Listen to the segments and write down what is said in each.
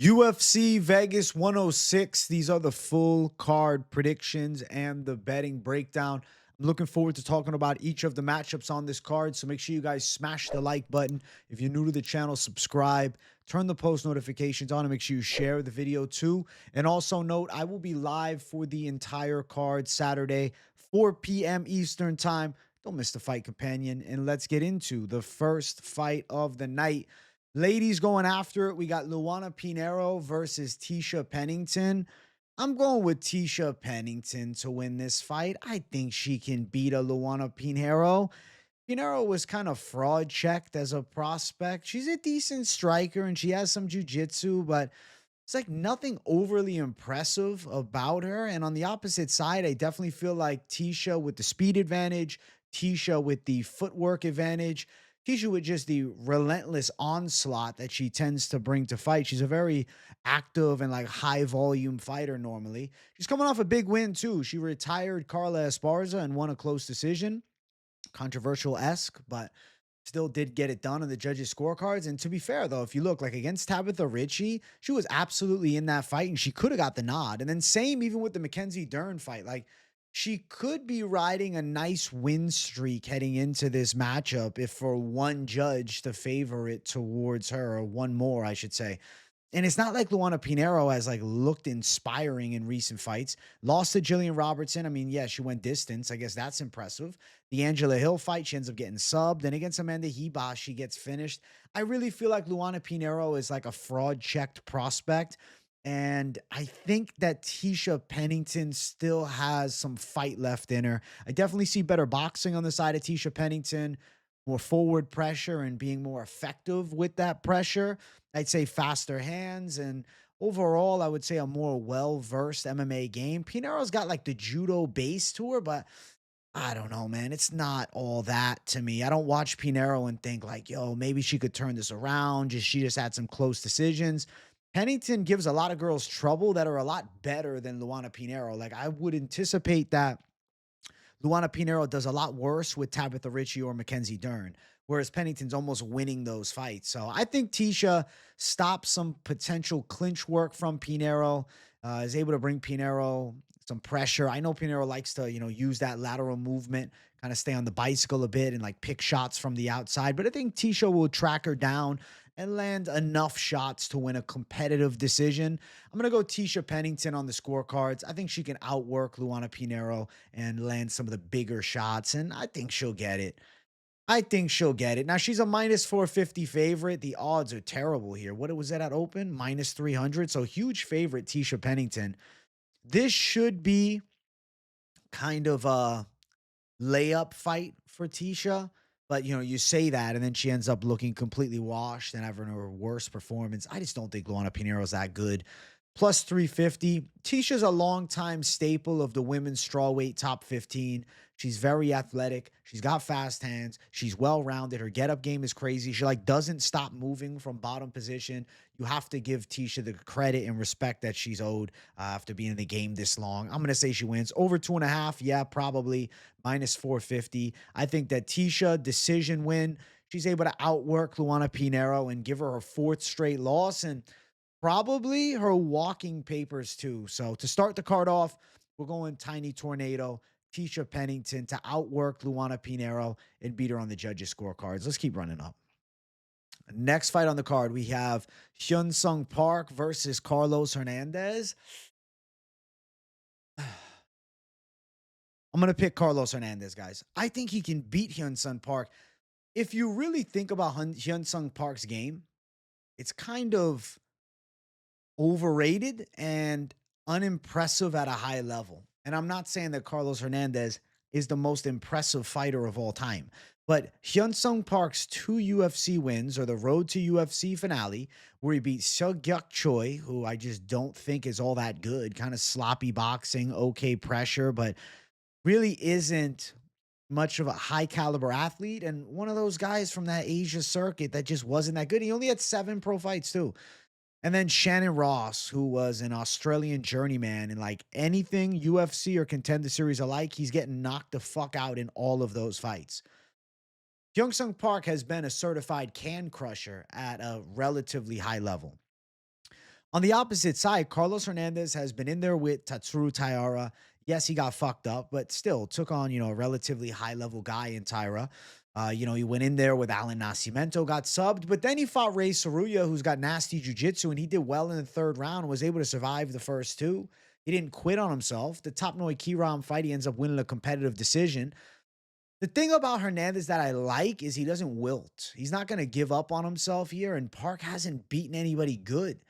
UFC Vegas 106. These are the full card predictions and the betting breakdown. I'm looking forward to talking about each of the matchups on this card. So make sure you guys smash the like button. If you're new to the channel, subscribe, turn the post notifications on, and make sure you share the video too. And also note, I will be live for the entire card Saturday, 4 p.m. Eastern time. Don't miss the fight companion. And let's get into the first fight of the night. Ladies going after it. We got Luana Pinheiro versus Tisha Pennington. I'm going with Tisha Pennington to win this fight. I think she can beat a Luana Pinheiro. Pinheiro was kind of fraud checked as a prospect. She's a decent striker and she has some jiu-jitsu, but it's like nothing overly impressive about her. And on the opposite side, I definitely feel like Tisha with the speed advantage, Tisha with the footwork advantage, Tisha with just the relentless onslaught that she tends to bring to fight. She's a very active and like high volume fighter normally. She's coming off a big win too. She retired Carla Esparza and won a close decision. Controversial-esque, but still did get it done on the judges' scorecards. And to be fair, though, if you look like against Tabitha Ricci, she was absolutely in that fight and she could have got the nod. And then same even with the Mackenzie Dern fight. Like she could be riding a nice win streak heading into this matchup if for one judge to favor it towards her, or one more, I should say. And it's not like Luana Pinheiro has like looked inspiring in recent fights. Lost to Jillian Robertson. I mean, yeah, she went distance. I guess that's impressive. The Angela Hill fight, she ends up getting subbed. Then against Amanda Ribas, she gets finished. I really feel like Luana Pinheiro is like a fraud-checked prospect. And I think that Tisha Pennington still has some fight left in her. I definitely see better boxing on the side of Tisha Pennington, more forward pressure and being more effective with that pressure. I'd say faster hands, and overall, I would say a more well-versed MMA game. Pinheiro's got like the judo base to her, but I don't know, man. It's not all that to me. I don't watch Pinheiro and think like, yo, maybe she could turn this around. She just had some close decisions. Pennington gives a lot of girls trouble that are a lot better than Luana Pinheiro. Like I would anticipate that Luana Pinheiro does a lot worse with Tabitha Ricci or Mackenzie Dern, whereas Pennington's almost winning those fights. So I think Tisha stops some potential clinch work from Pinheiro, is able to bring Pinheiro some pressure. I know Pinheiro likes to, use that lateral movement, kind of stay on the bicycle a bit and like pick shots from the outside. But I think Tisha will track her down and land enough shots to win a competitive decision. I'm going to go Tisha Pennington on the scorecards. I think she can outwork Luana Pinheiro and land some of the bigger shots, and I think she'll get it. I think she'll get it. Now, she's a minus 450 favorite. The odds are terrible here. What was that at open? Minus 300. So huge favorite, Tisha Pennington. This should be kind of a layup fight for Tisha. But, you say that, and then she ends up looking completely washed and having her worst performance. I just don't think Luana Pinheiro is that good. Plus 350. Tisha's a longtime staple of the women's strawweight top 15. She's very athletic. She's got fast hands. She's well-rounded. Her get-up game is crazy. She doesn't stop moving from bottom position. You have to give Tisha the credit and respect that she's owed after being in the game this long. I'm going to say she wins. Over 2.5, yeah, probably. Minus 450. I think that Tisha, decision win. She's able to outwork Luana Pinheiro and give her her fourth straight loss, and probably her walking papers too. So to start the card off, we're going Tiny Tornado, Tisha Pennington to outwork Luana Pinheiro and beat her on the judges' scorecards. Let's keep running up. Next fight on the card, we have Hyun Park versus Carlos Hernandez. I'm going to pick Carlos Hernandez, guys. I think he can beat Hyun Park. If you really think about Hyun Park's game, it's kind of overrated and unimpressive at a high level. And I'm not saying that Carlos Hernandez is the most impressive fighter of all time, but Hyun Park's 2 UFC wins are the road to UFC finale, where he beat Sodiq Choi, who I just don't think is all that good. Kind of sloppy boxing, okay pressure, but really isn't much of a high caliber athlete. And one of those guys from that Asia circuit that just wasn't that good. He only had 7 pro fights too. And then Shannon Ross, who was an Australian journeyman in like anything UFC or Contender Series alike, he's getting knocked the fuck out in all of those fights. Hyun Park has been a certified can crusher at a relatively high level. On the opposite side, Carlos Hernandez has been in there with Tatsuro Tainara. Yes, he got fucked up, but still took on, a relatively high level guy in Taira. He went in there with Alan Nascimento, got subbed, but then he fought Ray Saruya, who's got nasty jiu-jitsu, and he did well in the third round and was able to survive the first two. He didn't quit on himself. The Top Noi Kiram fight, he ends up winning a competitive decision. The thing about Hernandez that I like is he doesn't wilt. He's not going to give up on himself here, and Park hasn't beaten anybody good.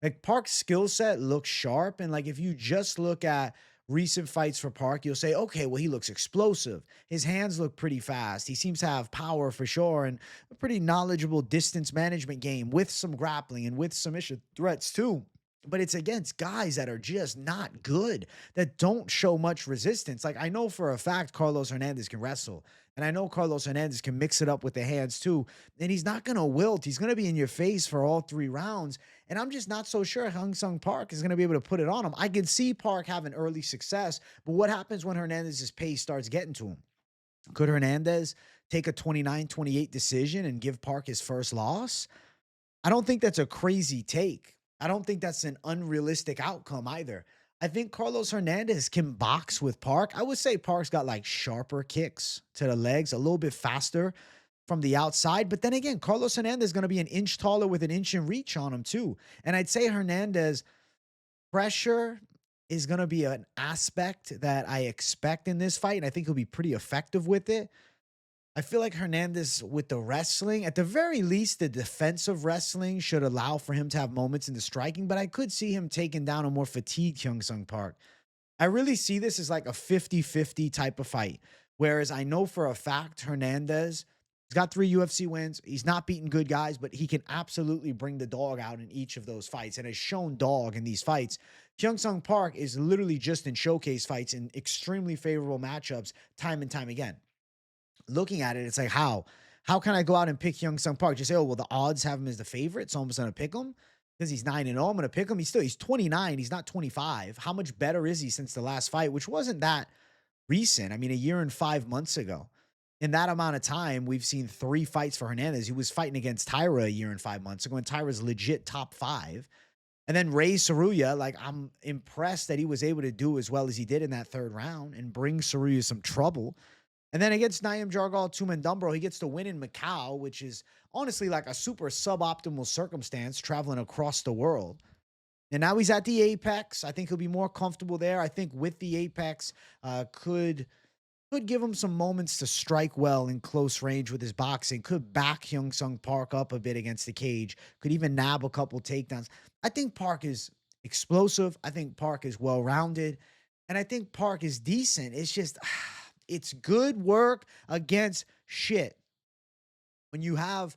Like, Park's skill set looks sharp, and like if you just look at recent fights for Park, you'll say, okay, well, he looks explosive. His hands look pretty fast. He seems to have power for sure, and a pretty knowledgeable distance management game with some grappling and with submission threats too. But it's against guys that are just not good, that don't show much resistance. Like, I know for a fact Carlos Hernandez can wrestle, and I know Carlos Hernandez can mix it up with the hands too. And he's not going to wilt. He's going to be in your face for all 3 rounds. And I'm just not so sure Hyun Sung Park is going to be able to put it on him. I can see Park having early success, but what happens when Hernandez's pace starts getting to him? Could Hernandez take a 29-28 decision and give Park his first loss? I don't think that's a crazy take. I don't think that's an unrealistic outcome either. I think Carlos Hernandez can box with Park. I would say Park's got like sharper kicks to the legs, a little bit faster from the outside. But then again, Carlos Hernandez is going to be an inch taller with an inch in reach on him too. And I'd say Hernandez pressure is going to be an aspect that I expect in this fight. And I think he'll be pretty effective with it. I feel like Hernandez with the wrestling, at the very least, the defensive wrestling should allow for him to have moments in the striking, but I could see him taking down a more fatigued Hyun Sung Park. I really see this as like a 50-50 type of fight, whereas I know for a fact Hernandez, he's got 3 UFC wins. He's not beating good guys, but he can absolutely bring the dog out in each of those fights and has shown dog in these fights. Hyun Sung Park is literally just in showcase fights in extremely favorable matchups time and time again. Looking at it, it's like, how can I go out and pick Hyun Sung Park? Just say, oh, well, the odds have him as the favorite, so I'm just going to pick him because he's 9-0. I'm going to pick him. He's 29. He's not 25. How much better is he since the last fight, which wasn't that recent? I mean, 1 year and 5 months ago. In that amount of time, we've seen 3 fights for Hernandez. He was fighting against Taira 1 year and 5 months ago, and Tyra's legit top 5. And then Ray Saruya, like, I'm impressed that he was able to do as well as he did in that 3rd round and bring Saruya some trouble. And then against Naim Jargal Tumendumbro, he gets to win in Macau, which is honestly like a super suboptimal circumstance traveling across the world. And now he's at the Apex. I think he'll be more comfortable there. I think with the Apex could give him some moments to strike well in close range with his boxing. Could back Hyun Sung Park up a bit against the cage. Could even nab a couple takedowns. I think Park is explosive. I think Park is well-rounded. And I think Park is decent. It's just... it's good work against shit. When you have,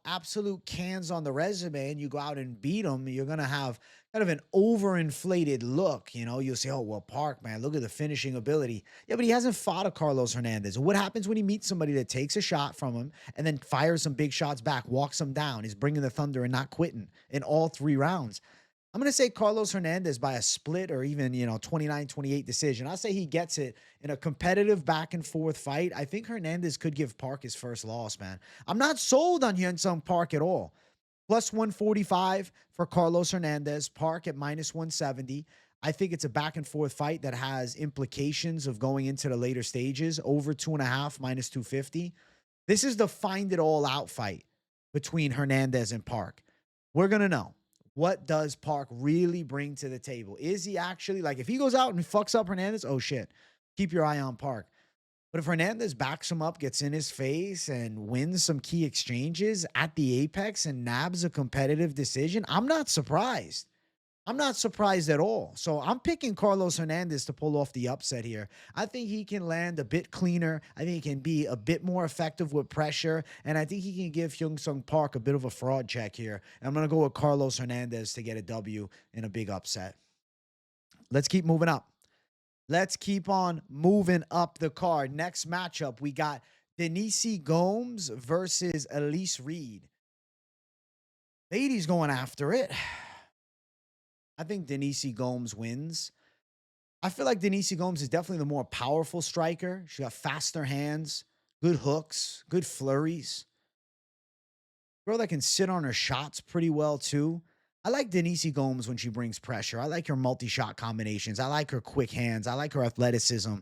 absolute cans on the resume and you go out and beat them, you're going to have kind of an overinflated look. You'll say, oh, well, Park, man, look at the finishing ability. Yeah, but he hasn't fought a Carlos Hernandez. What happens when he meets somebody that takes a shot from him and then fires some big shots back, walks him down, is bringing the thunder and not quitting in all 3 rounds? I'm going to say Carlos Hernandez by a split or even, 29-28 decision. I'll say he gets it in a competitive back and forth fight. I think Hernandez could give Park his first loss, man. I'm not sold on Hyun Sung Park at all. Plus 145 for Carlos Hernandez, Park at minus 170. I think it's a back and forth fight that has implications of going into the later stages. Over 2.5, minus 250. This is the find it all out fight between Hernandez and Park. We're going to know. What does Park really bring to the table? Is he actually, like, if he goes out and fucks up Hernandez, oh shit, keep your eye on Park. But if Hernandez backs him up, gets in his face, and wins some key exchanges at the Apex and nabs a competitive decision, I'm not surprised. I'm not surprised at all. So I'm picking Carlos Hernandez to pull off the upset here. I think he can land a bit cleaner. I think he can be a bit more effective with pressure. And I think he can give Hyun Sung Park a bit of a fraud check here. And I'm going to go with Carlos Hernandez to get a W in a big upset. Let's keep moving up. Let's keep on moving up the card. Next matchup, we got Denise Gomes versus Elise Reed. Ladies going after it. I think Denise Gomes wins. I feel like Denise Gomes is definitely the more powerful striker. She got faster hands, good hooks, good flurries. Girl that can sit on her shots pretty well too. I like Denise Gomes when she brings pressure. I like her multi-shot combinations. I like her quick hands. I like her athleticism.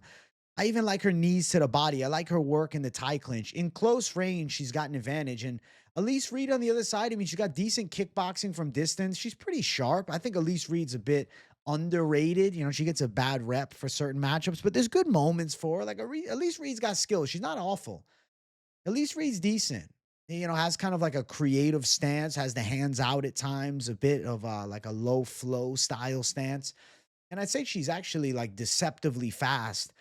I even like her knees to the body. I like her work in the tie clinch. In close range, she's got an advantage. And Elise Reed on the other side, I mean, she's got decent kickboxing from distance. She's pretty sharp. I think Elise Reed's a bit underrated. You know, she gets a bad rep for certain matchups, but there's good moments for her. Like Elise Reed's got skills. She's not awful. Elise Reed's decent. You know, has kind of like a creative stance, has the hands out at times, a bit of like a low flow style stance. And I'd say she's actually like deceptively fast.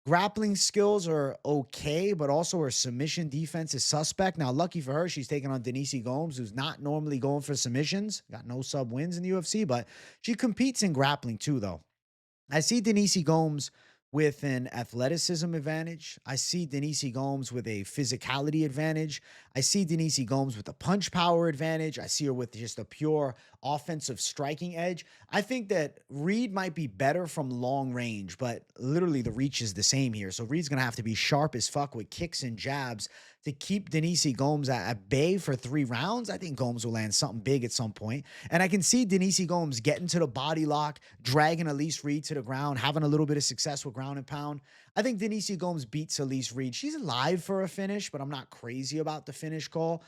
Grappling skills are okay, but also her submission defense is suspect. Now, lucky for her, she's taking on Denise Gomes, who's not normally going for submissions. Got no sub wins in the UFC, but she competes in grappling too, though. I see Denise Gomes with an athleticism advantage. I see Denise Gomes with a physicality advantage. I see Denise Gomes with a punch power advantage. I see her with just a pure offensive striking edge. I think that Reed might be better from long range, but literally the reach is the same here. So Reed's going to have to be sharp as fuck with kicks and jabs to keep Denise Gomes at bay for 3 rounds. I think Gomes will land something big at some point. And I can see Denise Gomes getting to the body lock, dragging Elise Reed to the ground, having a little bit of success with ground and pound. I think Denise Gomes beats Elise Reed. She's alive for a finish, but I'm not crazy about the finish call.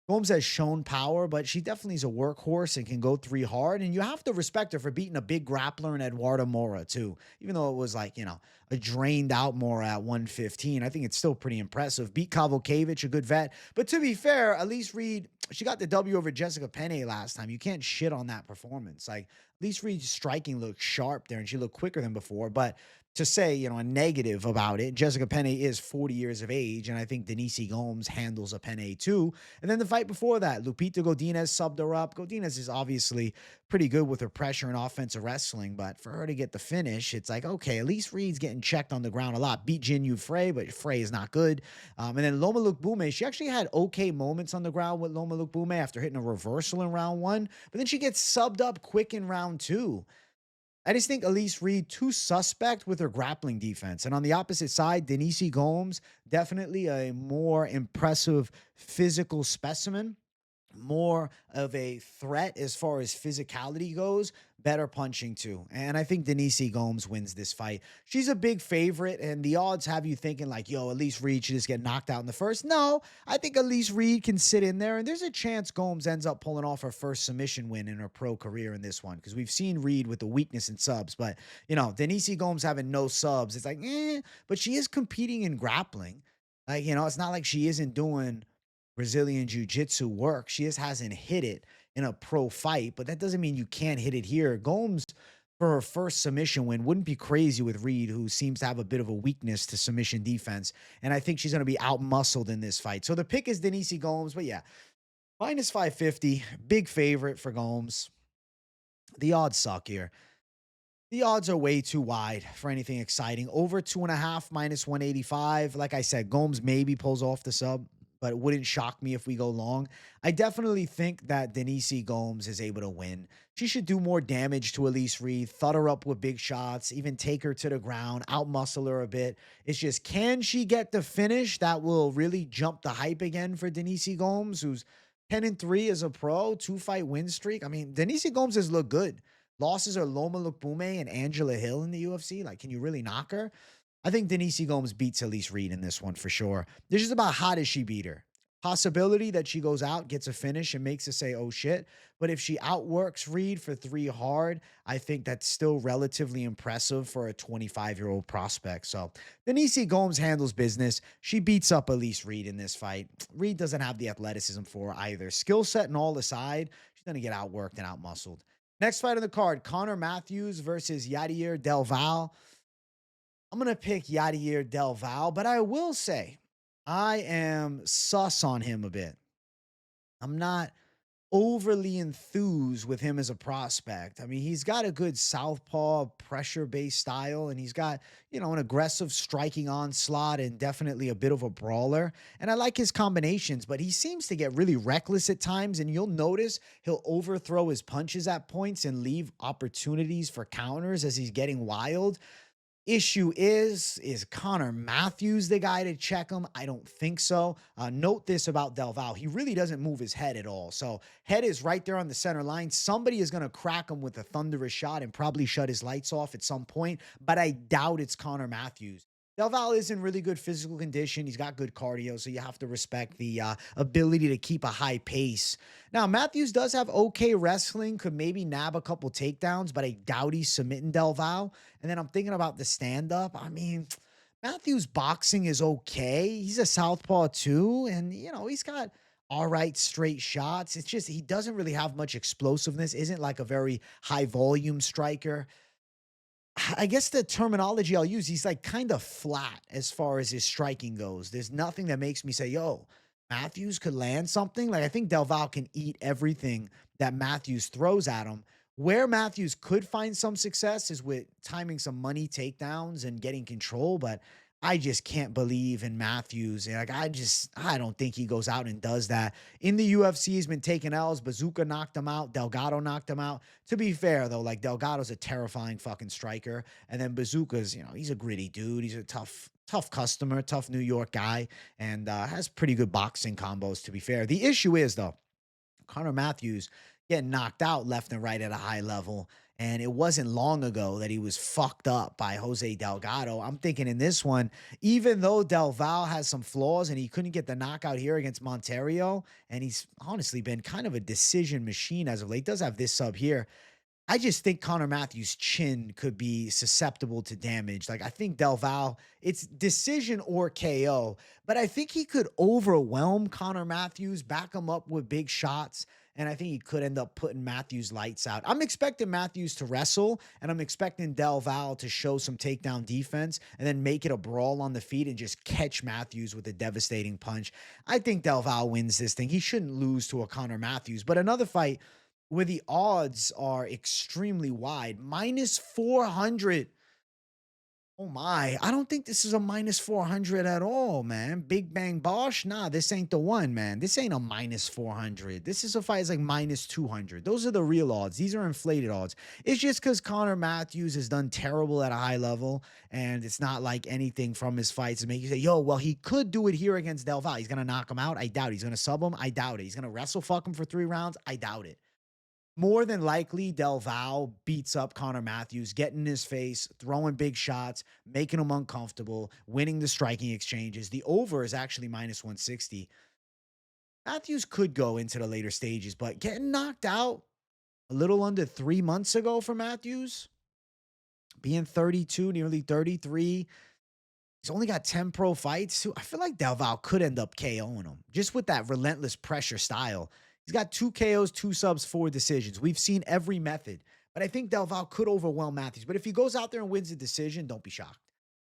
Gomes has shown power, but she definitely is a workhorse and can go 3 hard. And you have to respect her for beating a big grappler in Eduardo Mora, too. Even though it was like, you know, a drained out Mora at 115. I think it's still pretty impressive. Beat Kavokevich, a good vet. But to be fair, Elise Reed, she got the W over Jessica Penne last time. You can't shit on that performance. Like, Elise Reed's striking looked sharp there, and she looked quicker than before. But to say, you know, a negative about it, Jessica Penne is 40 years of age, and I think Denise Gomes handles a Penne too. And then the fight before that, Lupita Godinez subbed her up. Godinez is obviously pretty good with her pressure and offensive wrestling, but for her to get the finish, it's like, okay, Elise Reed's getting checked on the ground a lot. Beat Jin Yu Frey, but Frey is not good. And then Loma Lookboonmee, she actually had okay moments on the ground with Loma Lookboonmee after hitting a reversal in round 1, but then she gets subbed up quick in round 2. I just think Elise Reed too suspect with her grappling defense. And on the opposite side, Denise Gomes, definitely a more impressive physical specimen, more of a threat as far as physicality goes, better punching too. And I think Denise Gomes wins this fight. She's a big favorite, and the odds have you thinking like, yo, Elise Reed should just get knocked out in the first. No, I think Elise Reed can sit in there, and there's a chance Gomes ends up pulling off her first submission win in her pro career in this one, because we've seen Reed with the weakness in subs. But, you know, Denise Gomes having no subs, it's like, but she is competing in grappling. Like, you know, it's not like she isn't doing Brazilian Jiu-Jitsu work. She just hasn't hit it in a pro fight, but that doesn't mean you can't hit it here. Gomes, for her first submission win, wouldn't be crazy with Reed, who seems to have a bit of a weakness to submission defense, and I think she's going to be out-muscled in this fight. So the pick is Denise Gomes, but yeah, minus 550, big favorite for Gomes. The odds suck here. The odds are way too wide for anything exciting. Over 2.5, minus 185. Like I said, Gomes maybe pulls off the sub, but it wouldn't shock me if we go long. I definitely think that Denise Gomes is able to win. She should do more damage to Elise Reed, thud her up with big shots, even take her to the ground, outmuscle her a bit. It's just, can she get the finish that will really jump the hype again for Denise Gomes, who's 10-3 as a pro, 2-fight win streak? I mean, Denise Gomes has looked good. Losses are Loma Lookboonmee and Angela Hill in the UFC. Like, can you really knock her? I think Denise Gomes beats Elise Reed in this one for sure. There's just about how does she beat her. Possibility that she goes out, gets a finish, and makes us say, oh shit. But if she outworks Reed for 3 hard, I think that's still relatively impressive for a 25-year-old prospect. So Denise Gomes handles business. She beats up Elise Reed in this fight. Reed doesn't have the athleticism for her either. Skill set and all aside, she's going to get outworked and outmuscled. Next fight on the card, Connor Matheus versus Yadir DelValle. I'm going to pick Yadir DelValle, but I will say I am sus on him a bit. I'm not overly enthused with him as a prospect. I mean, he's got a good southpaw pressure-based style, and he's got, you know, an aggressive striking onslaught and definitely a bit of a brawler. And I like his combinations, but he seems to get really reckless at times, and you'll notice he'll overthrow his punches at points and leave opportunities for counters as he's getting wild. Issue is Connor Mathews the guy to check him? I don't think so. Note this about DelValle. He really doesn't move his head at all. So head is right there on the center line. Somebody is going to crack him with a thunderous shot and probably shut his lights off at some point, but I doubt it's Connor Mathews. DelValle is in really good physical condition. He's got good cardio, so you have to respect the ability to keep a high pace. Now, Mathews does have okay wrestling, could maybe nab a couple takedowns, but I doubt he's submitting DelValle. And then I'm thinking about the stand-up. I mean, Mathews' boxing is okay. He's a southpaw too, and, he's got all right straight shots. It's just he doesn't really have much explosiveness, isn't like a very high-volume striker. I guess the terminology I'll use, he's like kind of flat as far as his striking goes. There's nothing that makes me say, yo, Mathews could land something. Like, I think DelValle can eat everything that Mathews throws at him. Where Mathews could find some success is with timing some money takedowns and getting control, but I just can't believe in Mathews. Like, I don't think he goes out and does that. In the UFC, he's been taking L's. Bazooka knocked him out. Delgado knocked him out. To be fair, though, like, Delgado's a terrifying fucking striker. And then Bazooka's, he's a gritty dude. He's a tough customer, tough New York guy, and has pretty good boxing combos, to be fair. The issue is, though, Connor Mathews getting knocked out left and right at a high level. And it wasn't long ago that he was fucked up by Jose Delgado. I'm thinking in this one, even though DelValle has some flaws and he couldn't get the knockout here against Monterio, and he's honestly been kind of a decision machine as of late, does have this sub here. I just think Connor Mathews' chin could be susceptible to damage. Like, I think DelValle, it's decision or KO, but I think he could overwhelm Connor Mathews, back him up with big shots, and I think he could end up putting Mathews' lights out. I'm expecting Mathews to wrestle, and I'm expecting DelValle to show some takedown defense and then make it a brawl on the feet and just catch Mathews with a devastating punch. I think DelValle wins this thing. He shouldn't lose to a Connor Mathews, but another fight where the odds are extremely wide. Minus 400. Oh my, I don't think this is a minus 400 at all, man. Big Bang Bosch? Nah, this ain't the one, man. This ain't a minus 400. This is a fight is like minus 200. Those are the real odds. These are inflated odds. It's just because Connor Mathews has done terrible at a high level, and it's not like anything from his fights to make you say, yo, well, he could do it here against DelValle. He's going to knock him out? I doubt it. He's going to sub him? I doubt it. He's going to wrestle fuck him for 3 rounds? I doubt it. More than likely, DelValle beats up Connor Mathews, getting in his face, throwing big shots, making him uncomfortable, winning the striking exchanges. The over is actually minus 160. Mathews could go into the later stages, but getting knocked out a little under 3 months ago for Mathews, being 32, nearly 33, he's only got 10 pro fights. I feel like DelValle could end up KOing him just with that relentless pressure style. He's got 2 KOs, 2 subs, 4 decisions. We've seen every method, but I think DelValle could overwhelm Mathews. But if he goes out there and wins the decision, don't be shocked.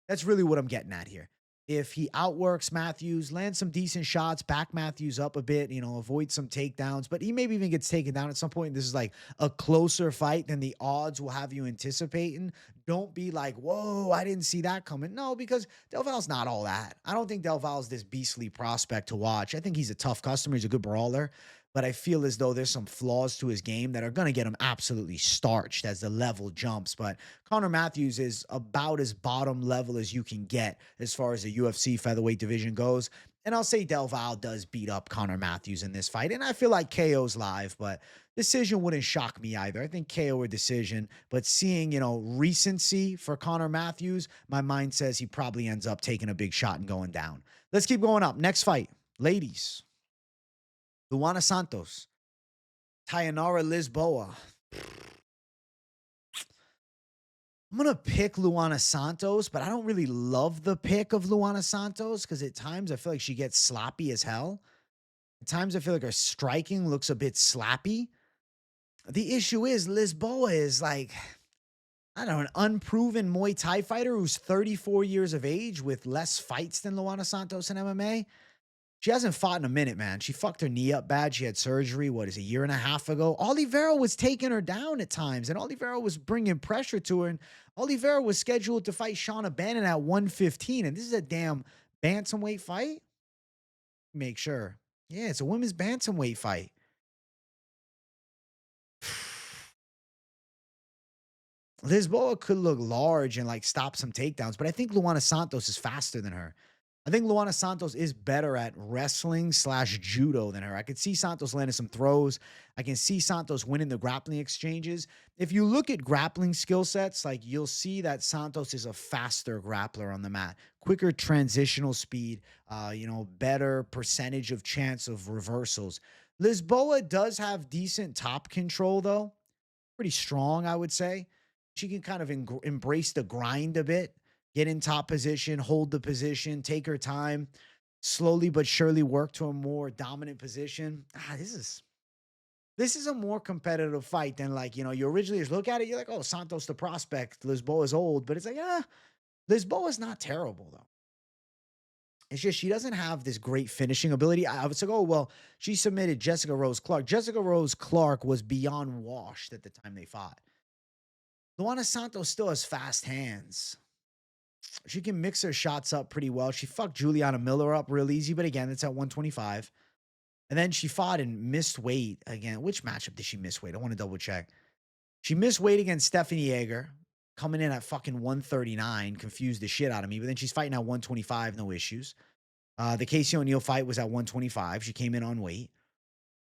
That's really what I'm getting at here. If he outworks Mathews, lands some decent shots, back Mathews up a bit, avoid some takedowns, but he maybe even gets taken down at some point. This is like a closer fight than the odds will have you anticipating. Don't be like, whoa, I didn't see that coming. No, because DelValle's not all that. I don't think DelValle's this beastly prospect to watch. I think he's a tough customer. He's a good brawler. But I feel as though there's some flaws to his game that are going to get him absolutely starched as the level jumps. But Connor Mathews is about as bottom level as you can get as far as the UFC featherweight division goes. And I'll say DelValle does beat up Connor Mathews in this fight. And I feel like KO's live, but decision wouldn't shock me either. I think KO or decision. But seeing, recency for Connor Mathews, my mind says he probably ends up taking a big shot and going down. Let's keep going up. Next fight, ladies. Luana Santos, Tainara Lisboa. I'm going to pick Luana Santos, but I don't really love the pick of Luana Santos because at times I feel like she gets sloppy as hell. At times I feel like her striking looks a bit slappy. The issue is Lisboa is like, I don't know, an unproven Muay Thai fighter who's 34 years of age with less fights than Luana Santos in MMA. She hasn't fought in a minute, man. She fucked her knee up bad. She had surgery, a year and a half ago. Oliveira was taking her down at times, and Oliveira was bringing pressure to her, and Oliveira was scheduled to fight Shauna Bannon at 115, and this is a damn bantamweight fight? Make sure. Yeah, it's a women's bantamweight fight. Lisboa could look large and like stop some takedowns, but I think Luana Santos is faster than her. I think Luana Santos is better at wrestling slash judo than her. I could see Santos landing some throws. I can see Santos winning the grappling exchanges. If you look at grappling skill sets, like you'll see that Santos is a faster grappler on the mat, quicker transitional speed, better percentage of chance of reversals. Lisboa does have decent top control though, pretty strong, I would say. She can kind of embrace the grind a bit, get in top position, hold the position, take her time, slowly but surely work to a more dominant position. This is a more competitive fight than like, you originally just look at it, you're like, oh, Santos the prospect, Lisboa is old, but it's like, Lisboa is not terrible though. It's just she doesn't have this great finishing ability. I was like, oh, well, she submitted Jessica Rose Clark. Jessica Rose Clark was beyond washed at the time they fought. Luana Santos still has fast hands. She can mix her shots up pretty well. She fucked Juliana Miller up real easy, but again, it's at 125. And then she fought and missed weight again. Which matchup did she miss weight? I want to double check. She missed weight against Stephanie Yeager, coming in at fucking 139, confused the shit out of me. But then she's fighting at 125, no issues. The Casey O'Neill fight was at 125. She came in on weight.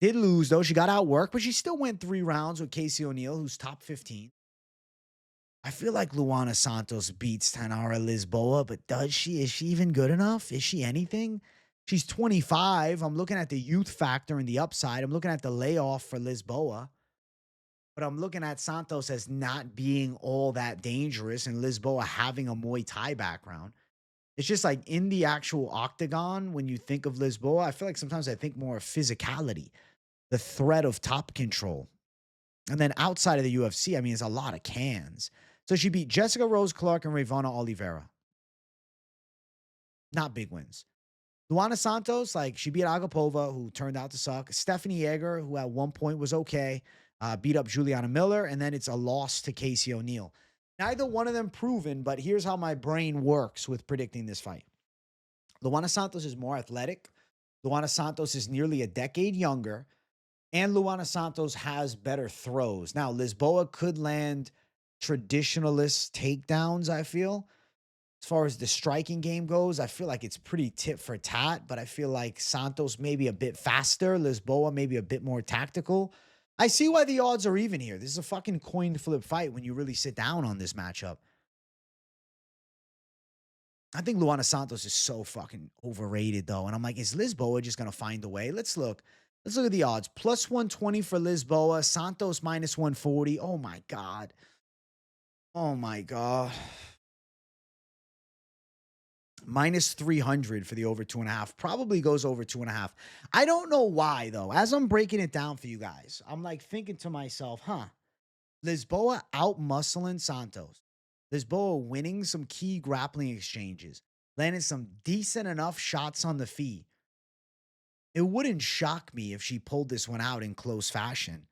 Did lose, though. She got outworked, but she still went 3 rounds with Casey O'Neill, who's top 15. I feel like Luana Santos beats Tainara Lisboa, but does she? Is she even good enough? Is she anything? She's 25. I'm looking at the youth factor and the upside. I'm looking at the layoff for Lisboa. But I'm looking at Santos as not being all that dangerous and Lisboa having a Muay Thai background. It's just like in the actual octagon, when you think of Lisboa, I feel like sometimes I think more of physicality, the threat of top control. And then outside of the UFC, I mean, it's a lot of cans. So she beat Jessica Rose Clark and Ravonna Oliveira. Not big wins. Luana Santos, like she beat Agapova, who turned out to suck. Stephanie Yeager, who at one point was okay, beat up Juliana Miller, and then it's a loss to Casey O'Neill. Neither one of them proven, but here's how my brain works with predicting this fight. Luana Santos is more athletic. Luana Santos is nearly a decade younger. And Luana Santos has better throws. Now, Lisboa could land traditionalist takedowns, I feel. As far as the striking game goes, I feel like it's pretty tit for tat, but I feel like Santos maybe a bit faster, Lisboa maybe a bit more tactical. I see why the odds are even here. This is a fucking coin flip fight when you really sit down on this matchup. I think Luana Santos is so fucking overrated, though. And I'm like, is Lisboa just going to find a way? Let's look. Let's look at the odds. Plus 120 for Lisboa. Santos minus 140. Oh, my God. Oh, my God. Minus 300 for the over 2.5. Probably goes over 2.5. I don't know why, though. As I'm breaking it down for you guys, I'm like thinking to myself, Lisboa out-muscling Santos. Lisboa winning some key grappling exchanges. Landing some decent enough shots on the feet. It wouldn't shock me if she pulled this one out in close fashion.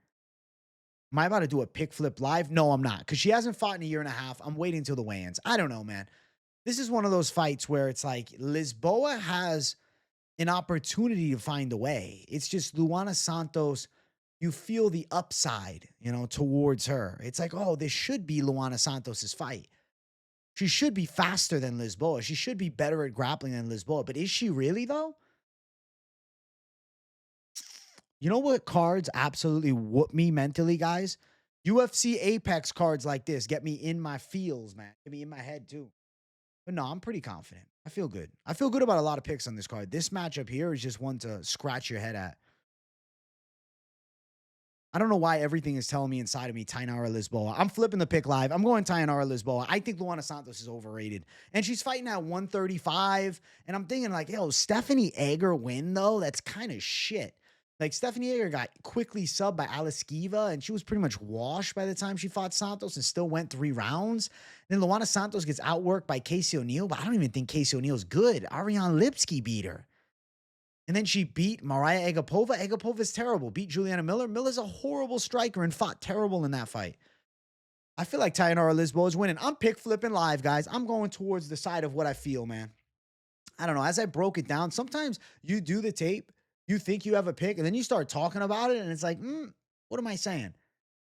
Am I about to do a pick flip live? No, I'm not. Because she hasn't fought in a year and a half. I'm waiting till the weigh-ins. I don't know, man. This is one of those fights where it's like Lisboa has an opportunity to find a way. It's just Luana Santos, you feel the upside, towards her. It's like, oh, this should be Luana Santos's fight. She should be faster than Lisboa. She should be better at grappling than Lisboa. But is she really, though? You know what cards absolutely whoop me mentally, guys? UFC Apex cards like this get me in my feels, man. Get me in my head, too. But no, I'm pretty confident. I feel good. I feel good about a lot of picks on this card. This matchup here is just one to scratch your head at. I don't know why everything is telling me inside of me Tainara Lisboa. I'm flipping the pick live. I'm going Tainara Lisboa. I think Luana Santos is overrated. And she's fighting at 135. And I'm thinking like, yo, Stephanie Yeager win, though? That's kind of shit. Like, Stephanie Yeager got quickly subbed by Aliskiva, and she was pretty much washed by the time she fought Santos and still went 3 rounds. Then Luana Santos gets outworked by Casey O'Neill, but I don't even think Casey O'Neill's good. Ariane Lipsky beat her. And then she beat Mariah Agapova. Agapova's terrible. Beat Juliana Miller. Miller's a horrible striker and fought terrible in that fight. I feel like Tainara Lisboa is winning. I'm pick flipping live, guys. I'm going towards the side of what I feel, man. I don't know. As I broke it down, sometimes you do the tape, you think you have a pick, and then you start talking about it, and it's like, what am I saying?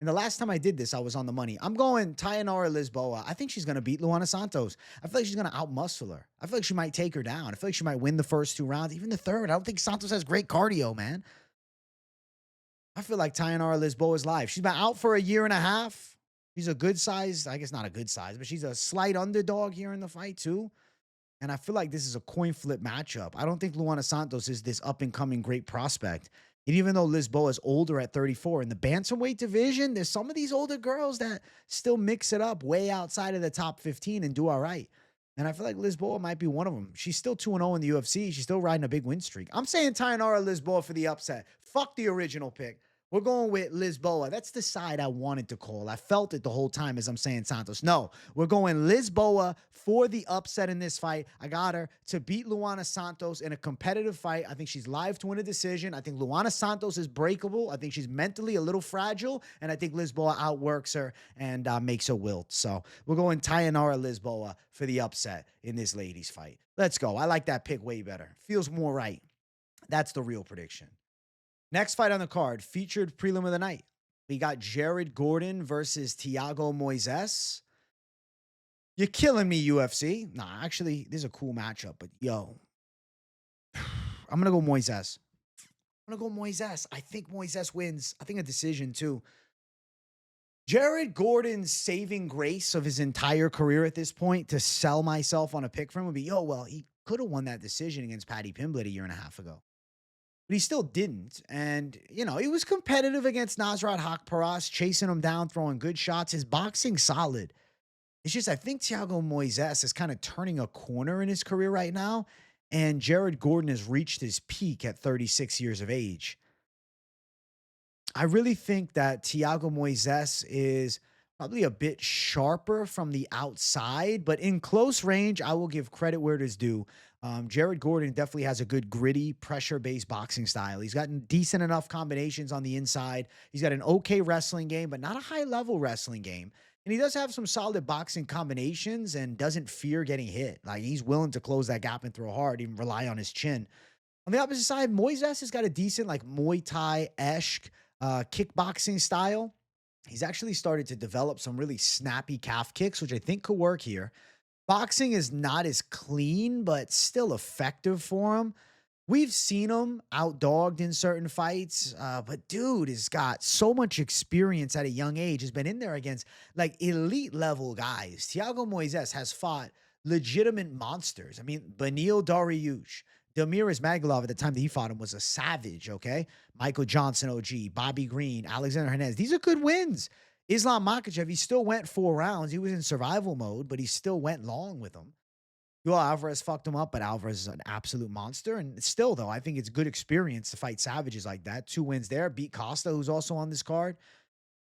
And the last time I did this, I was on the money. I'm going Tainara Lisboa. I think she's going to beat Luana Santos. I feel like she's going to outmuscle her. I feel like she might take her down. I feel like she might win the first 2 rounds, even the third. I don't think Santos has great cardio, man. I feel like Tainara Lisboa is live. She's been out for a year and a half. She's a good size. I guess not a good size, but she's a slight underdog here in the fight, too. And I feel like this is a coin flip matchup. I don't think Luana Santos is this up-and-coming great prospect. And even though Lisboa is older at 34, in the bantamweight division, there's some of these older girls that still mix it up way outside of the top 15 and do all right. And I feel like Lisboa might be one of them. She's still 2-0 in the UFC. She's still riding a big win streak. I'm saying Tainara Lisboa for the upset. Fuck the original pick. We're going with Lisboa. That's the side I wanted to call. I felt it the whole time as I'm saying Santos. No, we're going Lisboa for the upset in this fight. I got her to beat Luana Santos in a competitive fight. I think she's live to win a decision. I think Luana Santos is breakable. I think she's mentally a little fragile. And I think Lisboa outworks her and makes her wilt. So we're going Tainara Lisboa for the upset in this ladies fight. Let's go. I like that pick way better. Feels more right. That's the real prediction. Next fight on the card, featured prelim of the night. We got Jared Gordon versus Thiago Moisés. You're killing me, UFC. Nah, actually, this is a cool matchup, but yo, I'm going to go Moisés. I'm going to go Moisés. I think Moisés wins. I think a decision, too. Jared Gordon's saving grace of his entire career at this point to sell myself on a pick for him would be, yo, well, he could have won that decision against Paddy Pimblett a year and a half ago. But he still didn't. And, you know, he was competitive against Nasrat Haqparast, chasing him down, throwing good shots. His boxing's solid. It's just I think Thiago Moisés is kind of turning a corner in his career right now. And Jared Gordon has reached his peak at 36 years of age. I really think that Thiago Moisés is probably a bit sharper from the outside, but in close range, I will give credit where it is due. Jared Gordon definitely has a good gritty, pressure-based boxing style. He's gotten decent enough combinations on the inside. He's got an okay wrestling game, but not a high-level wrestling game. And he does have some solid boxing combinations and doesn't fear getting hit. Like, he's willing to close that gap and throw hard, even rely on his chin. On the opposite side, Moisés has got a decent, like, Muay Thai-esque kickboxing style. He's actually started to develop some really snappy calf kicks, which I think could work here. Boxing is not as clean, but still effective for him. We've seen him outdogged in certain fights, but dude has got so much experience at a young age. Has been in there against like elite level guys. Thiago Moisés has fought legitimate monsters. I mean, Beneil Dariush, Damiris Magulov at the time that he fought him was a savage, okay? Michael Johnson, OG, Bobby Green, Alexander Hernandez. These are good wins. Islam Makhachev, he still went 4 rounds. He was in survival mode, but he still went long with him. Well, Alvarez fucked him up, but Alvarez is an absolute monster. And still, though, I think it's good experience to fight savages like that. 2 wins there. Beat Costa, who's also on this card.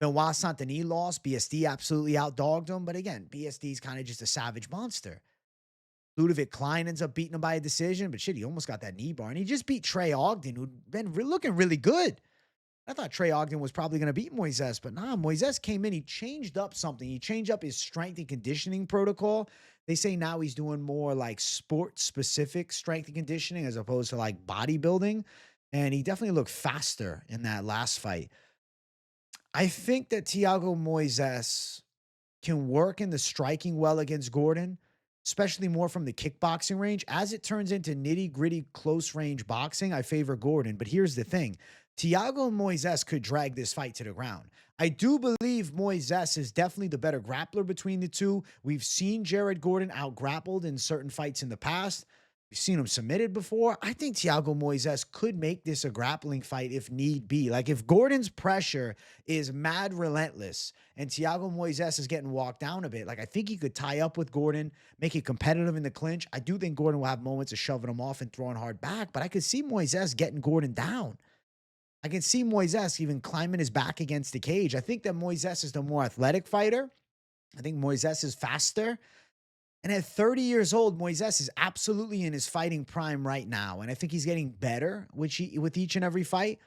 Benoit Saint-Denis lost. BSD absolutely outdogged him. But again, BSD is kind of just a savage monster. Ludovic Klein ends up beating him by a decision. But shit, he almost got that knee bar. And he just beat Trey Ogden, who'd been looking really good. I thought Trey Ogden was probably going to beat Moisés, but nah, Moisés came in. He changed up something. He changed up his strength and conditioning protocol. They say now he's doing more like sport-specific strength and conditioning as opposed to like bodybuilding. And he definitely looked faster in that last fight. I think that Thiago Moisés can work in the striking well against Gordon, especially more from the kickboxing range. As it turns into nitty-gritty close-range boxing, I favor Gordon. But here's the thing. Thiago Moisés could drag this fight to the ground. I do believe Moisés is definitely the better grappler between the two. We've seen Jared Gordon out-grappled in certain fights in the past. We've seen him submitted before. I think Thiago Moisés could make this a grappling fight if need be. Like if Gordon's pressure is mad relentless and Thiago Moisés is getting walked down a bit, like I think he could tie up with Gordon, make it competitive in the clinch. I do think Gordon will have moments of shoving him off and throwing hard back, but I could see Moisés getting Gordon down. I can see Moisés even climbing his back against the cage. I think that Moisés is the more athletic fighter. I think Moisés is faster. And at 30 years old, Moisés is absolutely in his fighting prime right now. And I think he's getting better with each and every fight.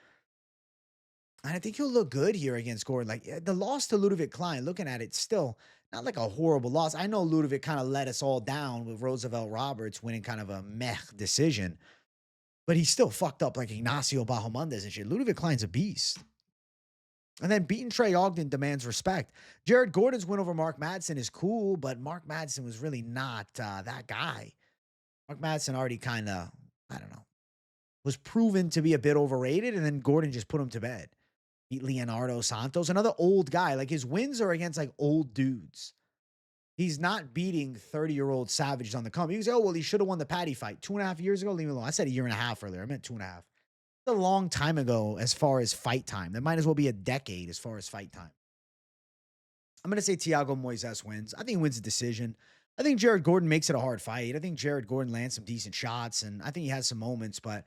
And I think he'll look good here against Gordon. Like the loss to Ludovic Klein, looking at it, still not like a horrible loss. I know Ludovic kind of let us all down with Roosevelt Roberts winning kind of a meh decision. But he still fucked up like Ignacio Bahamondes and shit. Ludovic Klein's a beast. And then beating Trey Ogden demands respect. Jared Gordon's win over Mark Madsen is cool, but Mark Madsen was really not that guy. Mark Madsen already kind of, I don't know, was proven to be a bit overrated, and then Gordon just put him to bed. Beat Leonardo Santos, another old guy. Like, his wins are against like old dudes. He's not beating 30-year-old savages on the come. He was, oh, well, he should have won the Patty fight 2.5 years ago. Leave me alone. I said a year and a half earlier. I meant 2.5. A long time ago as far as fight time. That might as well be a decade as far as fight time. I'm going to say Thiago Moisés wins. I think he wins a decision. I think Jared Gordon makes it a hard fight. I think Jared Gordon lands some decent shots, and I think he has some moments, but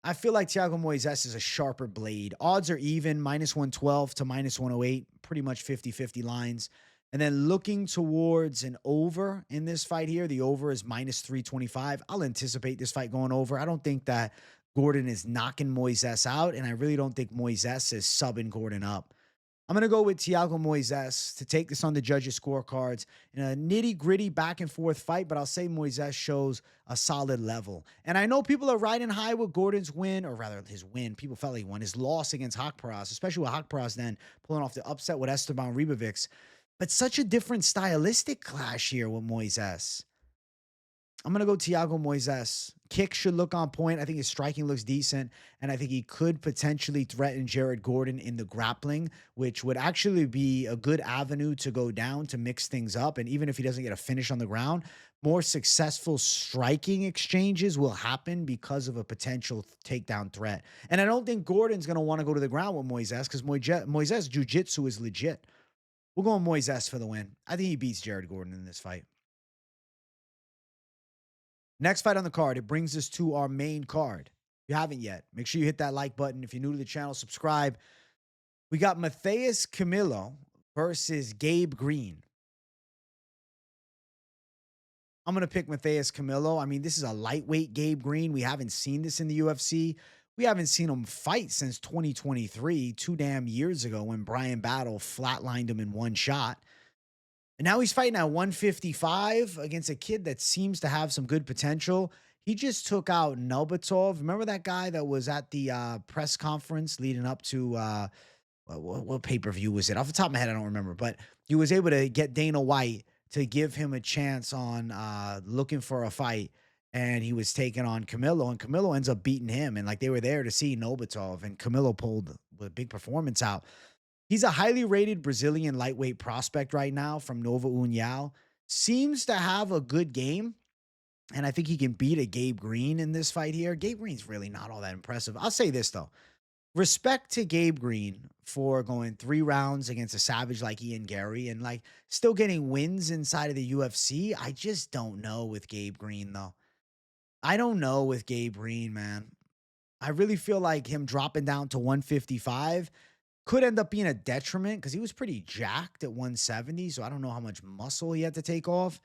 I feel like Thiago Moisés is a sharper blade. Odds are even, -112 to -108, pretty much 50-50 lines. And then looking towards an over in this fight here, the over is -325. I'll anticipate this fight going over. I don't think that Gordon is knocking Moisés out, and I really don't think Moisés is subbing Gordon up. I'm going to go with Thiago Moisés to take this on the judges' scorecards in a nitty-gritty back-and-forth fight, but I'll say Moisés shows a solid level. And I know people are riding high with Gordon's win, or rather his win. People felt like he won. His loss against Haqparast, especially with Haqparast then pulling off the upset with Esteban Ribovics. But such a different stylistic clash here with Moisés. I'm going to go Thiago Moisés. Kick should look on point. I think his striking looks decent, and I think he could potentially threaten Jared Gordon in the grappling, which would actually be a good avenue to go down to mix things up. And even if he doesn't get a finish on the ground, more successful striking exchanges will happen because of a potential takedown threat. And I don't think Gordon's going to want to go to the ground with Moisés because Moisés' jiu-jitsu is legit. We'll go with Moisés for the win. I think he beats Jared Gordon in this fight. Next fight on the card, it brings us to our main card. If you haven't yet, make sure you hit that like button. If you're new to the channel, subscribe. We got Matheus Camilo versus Gabe Green. I'm going to pick Matheus Camilo. I mean, this is a lightweight Gabe Green. We haven't seen this in the UFC. We haven't seen him fight since 2023, 2 damn years ago when Brian Battle flatlined him in one shot. And now he's fighting at 155 against a kid that seems to have some good potential. He just took out Nurmagomedov. Remember that guy that was at the press conference leading up to what pay-per-view was it? Off the top of my head, I don't remember. But he was able to get Dana White to give him a chance on looking for a fight. And he was taking on Camilo, and Camilo ends up beating him. And like they were there to see Nurmagomedov, and Camilo pulled a big performance out. He's a highly rated Brazilian lightweight prospect right now from Nova União. Seems to have a good game, and I think he can beat a Gabe Green in this fight here. Gabe Green's really not all that impressive. I'll say this, though. Respect to Gabe Green for going 3 rounds against a savage like Ian Gary and like still getting wins inside of the UFC. I just don't know with Gabe Green, though. I don't know with Gabe Green, man. I really feel like him dropping down to 155 could end up being a detriment because he was pretty jacked at 170, so I don't know how much muscle he had to take off.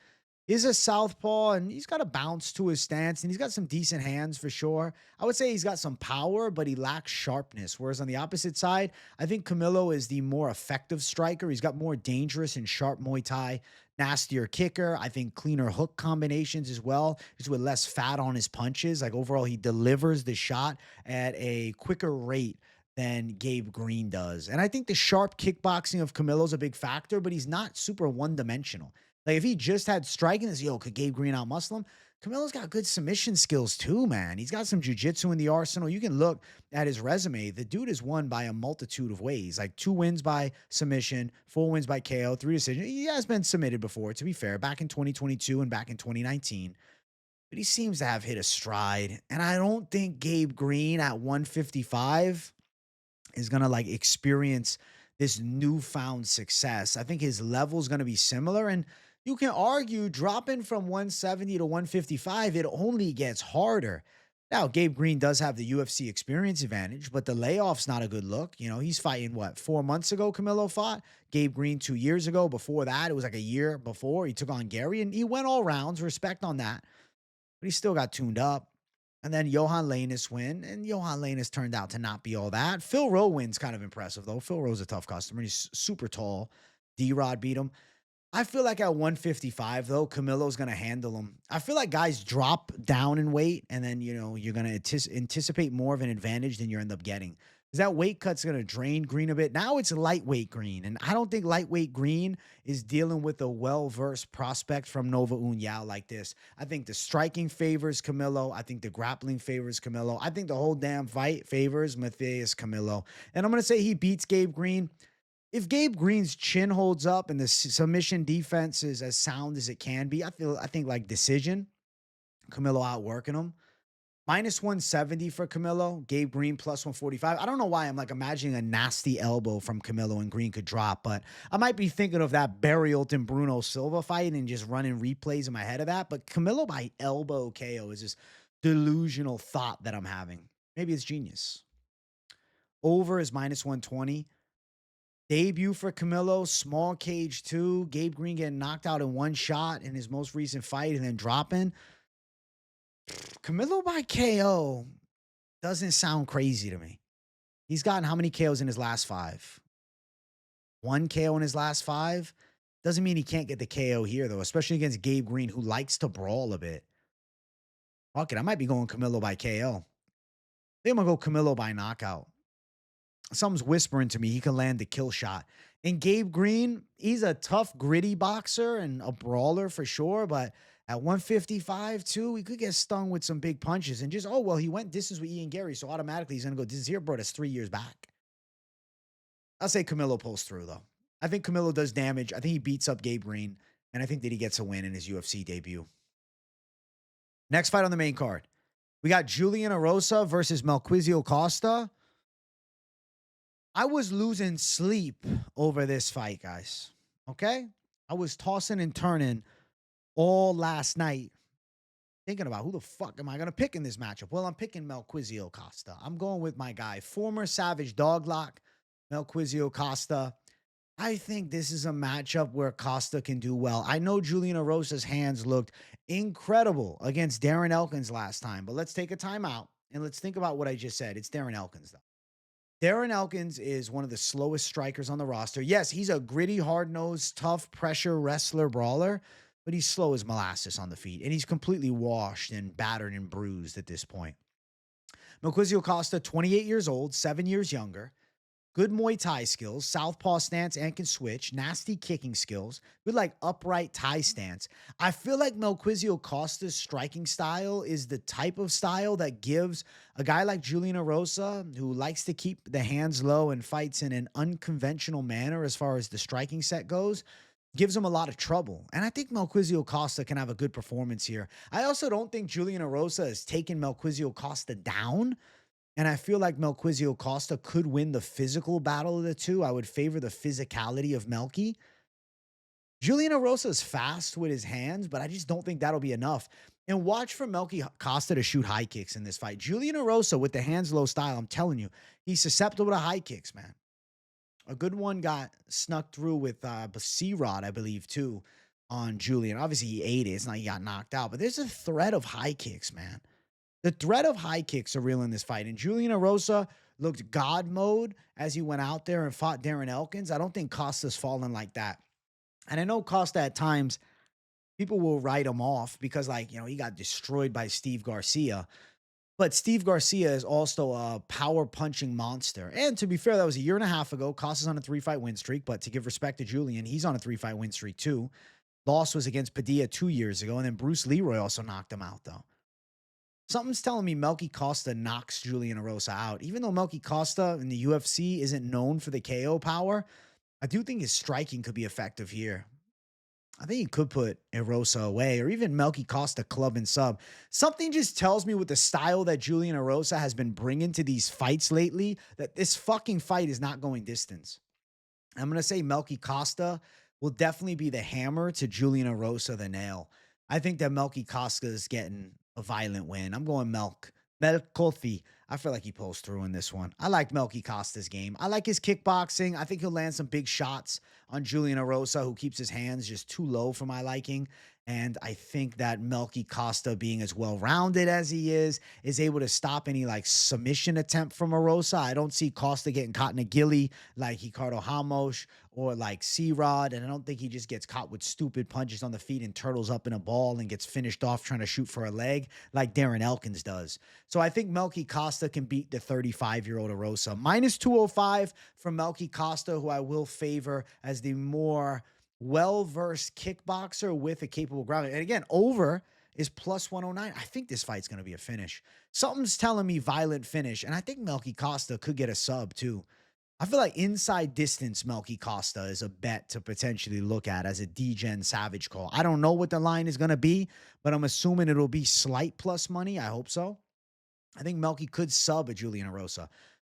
He's a southpaw, and he's got a bounce to his stance, and he's got some decent hands for sure. I would say he's got some power, but he lacks sharpness, whereas on the opposite side, I think Camilo is the more effective striker. He's got more dangerous and sharp Muay Thai, nastier kicker. I think cleaner hook combinations as well, just with less fat on his punches. Like overall, he delivers the shot at a quicker rate than Gabe Green does. And I think the sharp kickboxing of Camilo is a big factor, but he's not super one-dimensional. Like if he just had striking, this, could Gabe Green outmuscle him? Camilo's got good submission skills too, man. He's got some jiu-jitsu in the arsenal. You can look at his resume. The dude has won by a multitude of ways. Like 2 wins by submission, 4 wins by KO, 3 decisions. He has been submitted before, to be fair, back in 2022 and back in 2019. But he seems to have hit a stride. And I don't think Gabe Green at 155 is going to like experience this newfound success. I think his level is going to be similar. And you can argue dropping from 170 to 155, it only gets harder. Now, Gabe Green does have the UFC experience advantage, but the layoff's not a good look. You know, he's fighting, 4 months ago Camilo fought? Gabe Green 2 years ago. Before that, it was like a year before. He took on Gary, and he went all rounds. Respect on that. But he still got tuned up. And then Johan Lainus win, and Johan Lainus turned out to not be all that. Phil Rowe wins kind of impressive, though. Phil Rowe's a tough customer. He's super tall. D-Rod beat him. I feel like at 155, though, Camilo's going to handle him. I feel like guys drop down in weight, and then, you're going to anticipate more of an advantage than you end up getting. Is that weight cut's going to drain Green a bit. Now it's lightweight Green, and I don't think lightweight Green is dealing with a well-versed prospect from Nova União like this. I think the striking favors Camilo. I think the grappling favors Camilo. I think the whole damn fight favors Matheus Camilo. And I'm going to say he beats Gabe Green. If Gabe Green's chin holds up and the submission defense is as sound as it can be, I think like decision, Camilo outworking him. Minus 170 for Camilo. Gabe Green plus 145. I don't know why I'm like imagining a nasty elbow from Camilo and Green could drop, but I might be thinking of that Barry Alton Bruno Silva fight and just running replays in my head of that. But Camilo by elbow KO is this delusional thought that I'm having. Maybe it's genius. Over is minus 120. Debut for Camilo, small cage too. Gabe Green getting knocked out in one shot in his most recent fight and then dropping. Camilo by KO doesn't sound crazy to me. He's gotten how many KOs in his last 5? 1 KO in his last 5? Doesn't mean he can't get the KO here, though, especially against Gabe Green, who likes to brawl a bit. Fuck it, I might be going Camilo by KO. I think I'm going to go Camilo by knockout. Something's whispering to me he can land the kill shot. And Gabe Green, he's a tough, gritty boxer and a brawler for sure, but at 155, too, he could get stung with some big punches and just, oh, well, he went distance with Ian Gary, so automatically he's going to go distance here, bro. That's 3 years back. I'll say Camilo pulls through, though. I think Camilo does damage. I think he beats up Gabe Green, and I think that he gets a win in his UFC debut. Next fight on the main card. We got Julian Erosa versus Melquizio Costa. I was losing sleep over this fight, guys. Okay? I was tossing and turning all last night thinking about who the fuck am I going to pick in this matchup? Well, I'm picking Melquizio Costa. I'm going with my guy, former Savage Doglock, Melquizio Costa. I think this is a matchup where Costa can do well. I know Julian Erosa's hands looked incredible against Darren Elkins last time, but let's take a timeout and let's think about what I just said. It's Darren Elkins, though. Darren Elkins is one of the slowest strikers on the roster. Yes, he's a gritty, hard-nosed, tough pressure wrestler brawler, but he's slow as molasses on the feet, and he's completely washed and battered and bruised at this point. Melquizio Costa, 28 years old, 7 years younger. Good Muay Thai skills, southpaw stance and can switch, nasty kicking skills, good like upright Thai stance. I feel like Melquizio Costa's striking style is the type of style that gives a guy like Julian Erosa, who likes to keep the hands low and fights in an unconventional manner as far as the striking set goes, gives him a lot of trouble. And I think Melquizio Costa can have a good performance here. I also don't think Julian Erosa has taken Melquizio Costa down. And I feel like Melquizio Costa could win the physical battle of the two. I would favor the physicality of Melky. Julian Erosa is fast with his hands, but I just don't think that'll be enough. And watch for Melky Costa to shoot high kicks in this fight. Julian Erosa with the hands low style, I'm telling you, he's susceptible to high kicks, man. A good one got snuck through with C-Rod, I believe, too, on Julian. Obviously, he ate it. It's not he got knocked out, but there's a threat of high kicks, man. The threat of high kicks are real in this fight. And Julian Erosa looked God mode as he went out there and fought Darren Elkins. I don't think Costa's fallen like that. And I know Costa at times, people will write him off because, like, you know, he got destroyed by Steve Garcia. But Steve Garcia is also a power punching monster. And to be fair, that was a year and a half ago. Costa's on a 3-fight win streak. But to give respect to Julian, he's on a 3-fight win streak too. Loss was against Padilla 2 years ago. And then Bruce Leroy also knocked him out, though. Something's telling me Melky Costa knocks Julian Erosa out. Even though Melky Costa in the UFC isn't known for the KO power, I do think his striking could be effective here. I think he could put Erosa away or even Melky Costa club and sub. Something just tells me with the style that Julian Erosa has been bringing to these fights lately that this fucking fight is not going distance. I'm going to say Melky Costa will definitely be the hammer to Julian Erosa the nail. I think that Melky Costa is getting a violent win. I'm going Melkofi. I feel like he pulls through in this one. I like Melky Costa's game. I like his kickboxing. I think he'll land some big shots on Julian Erosa, who keeps his hands just too low for my liking. And I think that Melky Costa, being as well-rounded as he is able to stop any like submission attempt from Erosa. I don't see Costa getting caught in a gilly like Ricardo Ramos or like C-Rod. And I don't think he just gets caught with stupid punches on the feet and turtles up in a ball and gets finished off trying to shoot for a leg like Darren Elkins does. So I think Melky Costa can beat the 35-year-old Erosa. Minus 205 from Melky Costa, who I will favor as the more well-versed kickboxer with a capable grounding. And again, over is plus 109. I think this fight's going to be a finish. Something's telling me violent finish, and I think Melky Costa could get a sub too. I feel like inside distance Melky Costa is a bet to potentially look at as a D-Gen Savage call. I don't know what the line is going to be, but I'm assuming it'll be slight plus money. I hope so. I think Melky could sub a Julian Erosa.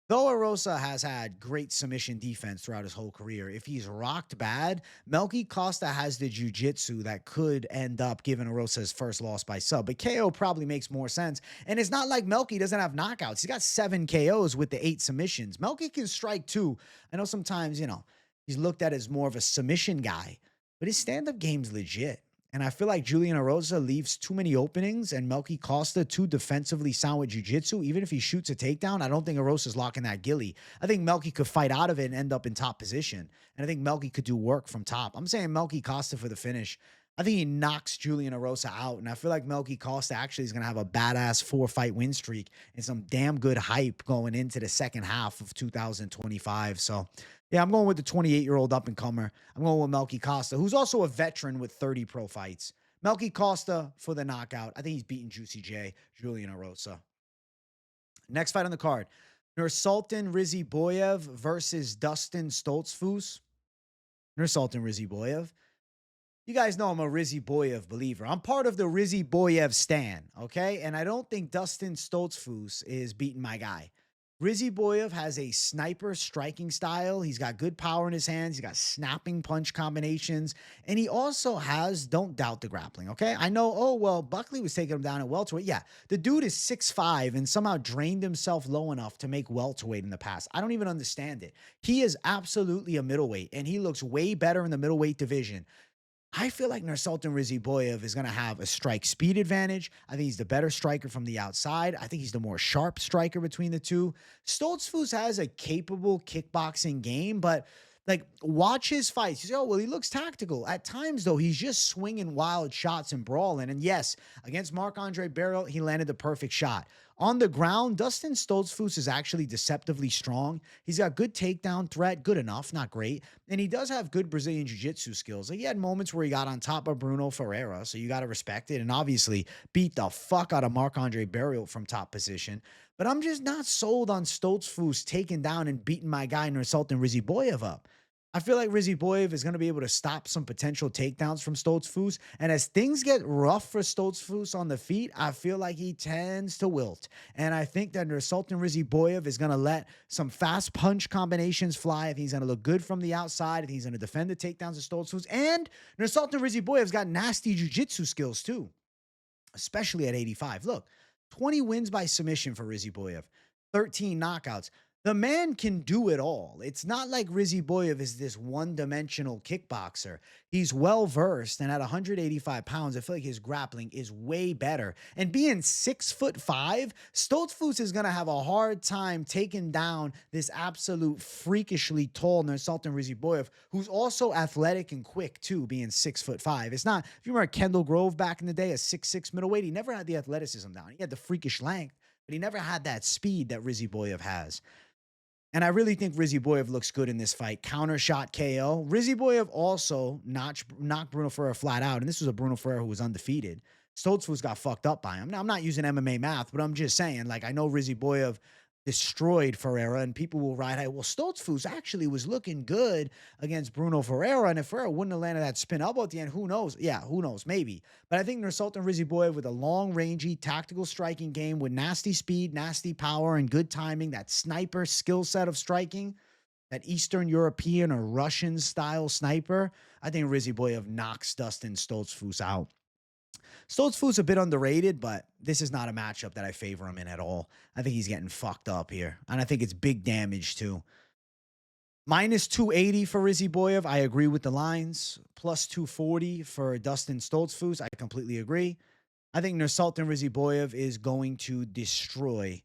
Though Erosa has had great submission defense throughout his whole career, if he's rocked bad, Melky Costa has the jiu-jitsu that could end up giving Erosa his first loss by sub. But KO probably makes more sense. And it's not like Melky doesn't have knockouts. He's got 7 KOs with the 8 submissions. Melky can strike too. I know sometimes, he's looked at as more of a submission guy, but his stand-up game's legit. And I feel like Julian Erosa leaves too many openings and Melky Costa too defensively sound with jiu-jitsu. Even if he shoots a takedown, I don't think Erosa's locking that gilly. I think Melky could fight out of it and end up in top position. And I think Melky could do work from top. I'm saying Melky Costa for the finish. I think he knocks Julian Erosa out. And I feel like Melky Costa actually is going to have a badass 4-fight win streak and some damn good hype going into the second half of 2025. So yeah, I'm going with the 28-year-old up-and-comer. I'm going with Melky Costa, who's also a veteran with 30 pro fights. Melky Costa for the knockout. I think he's beating Juicy J, Julian Erosa. Next fight on the card, Nursultan Ruziboev versus Dustin Stoltzfus. Nursultan Ruziboev. You guys know I'm a Ruziboev believer. I'm part of the Ruziboev stan, okay? And I don't think Dustin Stoltzfus is beating my guy. Ruziboev has a sniper striking style. He's got good power in his hands. He's got snapping punch combinations. And he also has, don't doubt the grappling, okay? I know, oh, well, Buckley was taking him down at welterweight. Yeah, the dude is 6'5" and somehow drained himself low enough to make welterweight in the past. I don't even understand it. He is absolutely a middleweight, and he looks way better in the middleweight division. I feel like Nursultan Ruziboev is going to have a strike speed advantage. I think he's the better striker from the outside. I think he's the more sharp striker between the two. Stoltzfus has a capable kickboxing game, but like watch his fights. You say, oh, well, he looks tactical. At times, though, he's just swinging wild shots and brawling. And yes, against Marc-Andre Barriault, he landed the perfect shot. On the ground, Dustin Stoltzfus is actually deceptively strong. He's got good takedown threat, good enough, not great. And he does have good Brazilian jiu-jitsu skills. Like he had moments where he got on top of Bruno Ferreira, so you got to respect it. And obviously beat the fuck out of Marc-Andre Barriault from top position. But I'm just not sold on Stoltzfus taking down and beating my guy Nursultan Ruziboev up. I feel like Ruziboev is going to be able to stop some potential takedowns from Stoltzfus. And as things get rough for Stoltzfus on the feet, I feel like he tends to wilt. And I think that Nursultan Ruziboev is going to let some fast punch combinations fly. I think he's going to look good from the outside. I think he's going to defend the takedowns of Stoltzfus. And Nursultan Ruziboev's got nasty jiu-jitsu skills too, especially at 85. Look, 20 wins by submission for Ruziboev, 13 knockouts. The man can do it all. It's not like Ruziboev is this one-dimensional kickboxer. He's well-versed, and at 185 pounds, I feel like his grappling is way better. And being 6'5", Stoltzfus is going to have a hard time taking down this absolute freakishly tall Nursultan Ruziboev, who's also athletic and quick, too, being 6'5". It's not, if you remember Kendall Grove back in the day, a 6'6" middleweight, he never had the athleticism down. He had the freakish length, but he never had that speed that Ruziboev has. And I really think Ruziboev looks good in this fight. Counter shot KO. Ruziboev also knocked Bruno Ferreira flat out. And this was a Bruno Ferreira who was undefeated. Stoltzfus got fucked up by him. Now, I'm not using MMA math, but I'm just saying, like, I know Ruziboev destroyed Ferreira, and people will ride high. Well, Stoltzfus actually was looking good against Bruno Ferreira, and if Ferreira wouldn't have landed that spin elbow at the end, who knows? Yeah, who knows? Maybe. But I think Nursultan Ruziboev with a long-rangey, tactical striking game with nasty speed, nasty power, and good timing, that sniper skill set of striking, that Eastern European or Russian-style sniper, I think Ruziboev knocks Dustin Stoltzfus out. Stoltzfus a bit underrated, but this is not a matchup that I favor him in at all. I think he's getting fucked up here, and I think it's big damage too. Minus 280 for Ruziboev. I agree with the lines. Plus 240 for Dustin Stoltzfus. I completely agree. I think Nursultan Ruziboev is going to destroy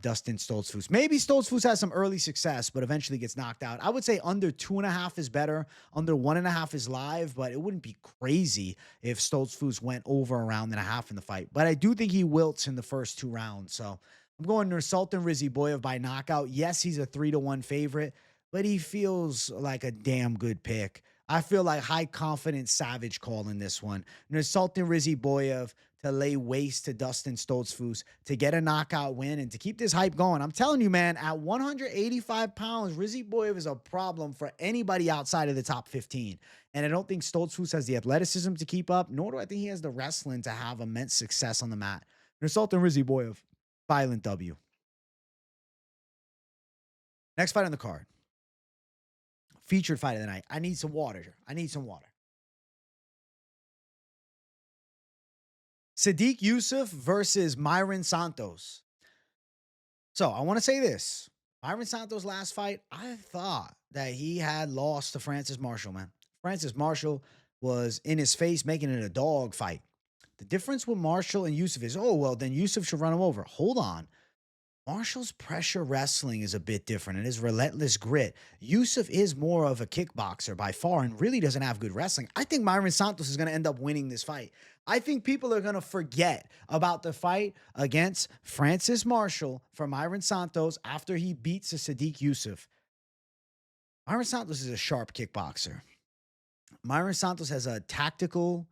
Dustin Stoltzfus. Maybe Stoltzfus has some early success, but eventually gets knocked out. I would say under 2.5 is better. Under 1.5 is live, but it wouldn't be crazy if Stoltzfus went over a round and a half in the fight. But I do think he wilts in the first 2 rounds. So I'm going Nursultan Ruziboev by knockout. Yes, he's a 3-1 favorite, but he feels like a damn good pick. I feel like high confidence savage call in this one. Nursultan Ruziboev to lay waste to Dustin Stoltzfus, to get a knockout win, and to keep this hype going. I'm telling you, man, at 185 pounds, Ruziboev is a problem for anybody outside of the top 15. And I don't think Stoltzfus has the athleticism to keep up, nor do I think he has the wrestling to have immense success on the mat. Nursultan Ruziboev, violent W. Next fight on the card. Featured fight of the night. I need some water. Sodiq Yusuff versus Mairon Santos. So I want to say this. Mairon Santos' last fight, I thought that he had lost to Francis Marshall, man. Francis Marshall was in his face making it a dog fight. The difference with Marshall and Yusuff is, oh, well, then Yusuff should run him over. Hold on. Marshall's pressure wrestling is a bit different. It is relentless grit. Yusuff is more of a kickboxer by far and really doesn't have good wrestling. I think Mairon Santos is going to end up winning this fight. I think people are going to forget about the fight against Francis Marshall for Mairon Santos after he beats a Sodiq Yusuff. Mairon Santos is a sharp kickboxer. Mairon Santos has a tactical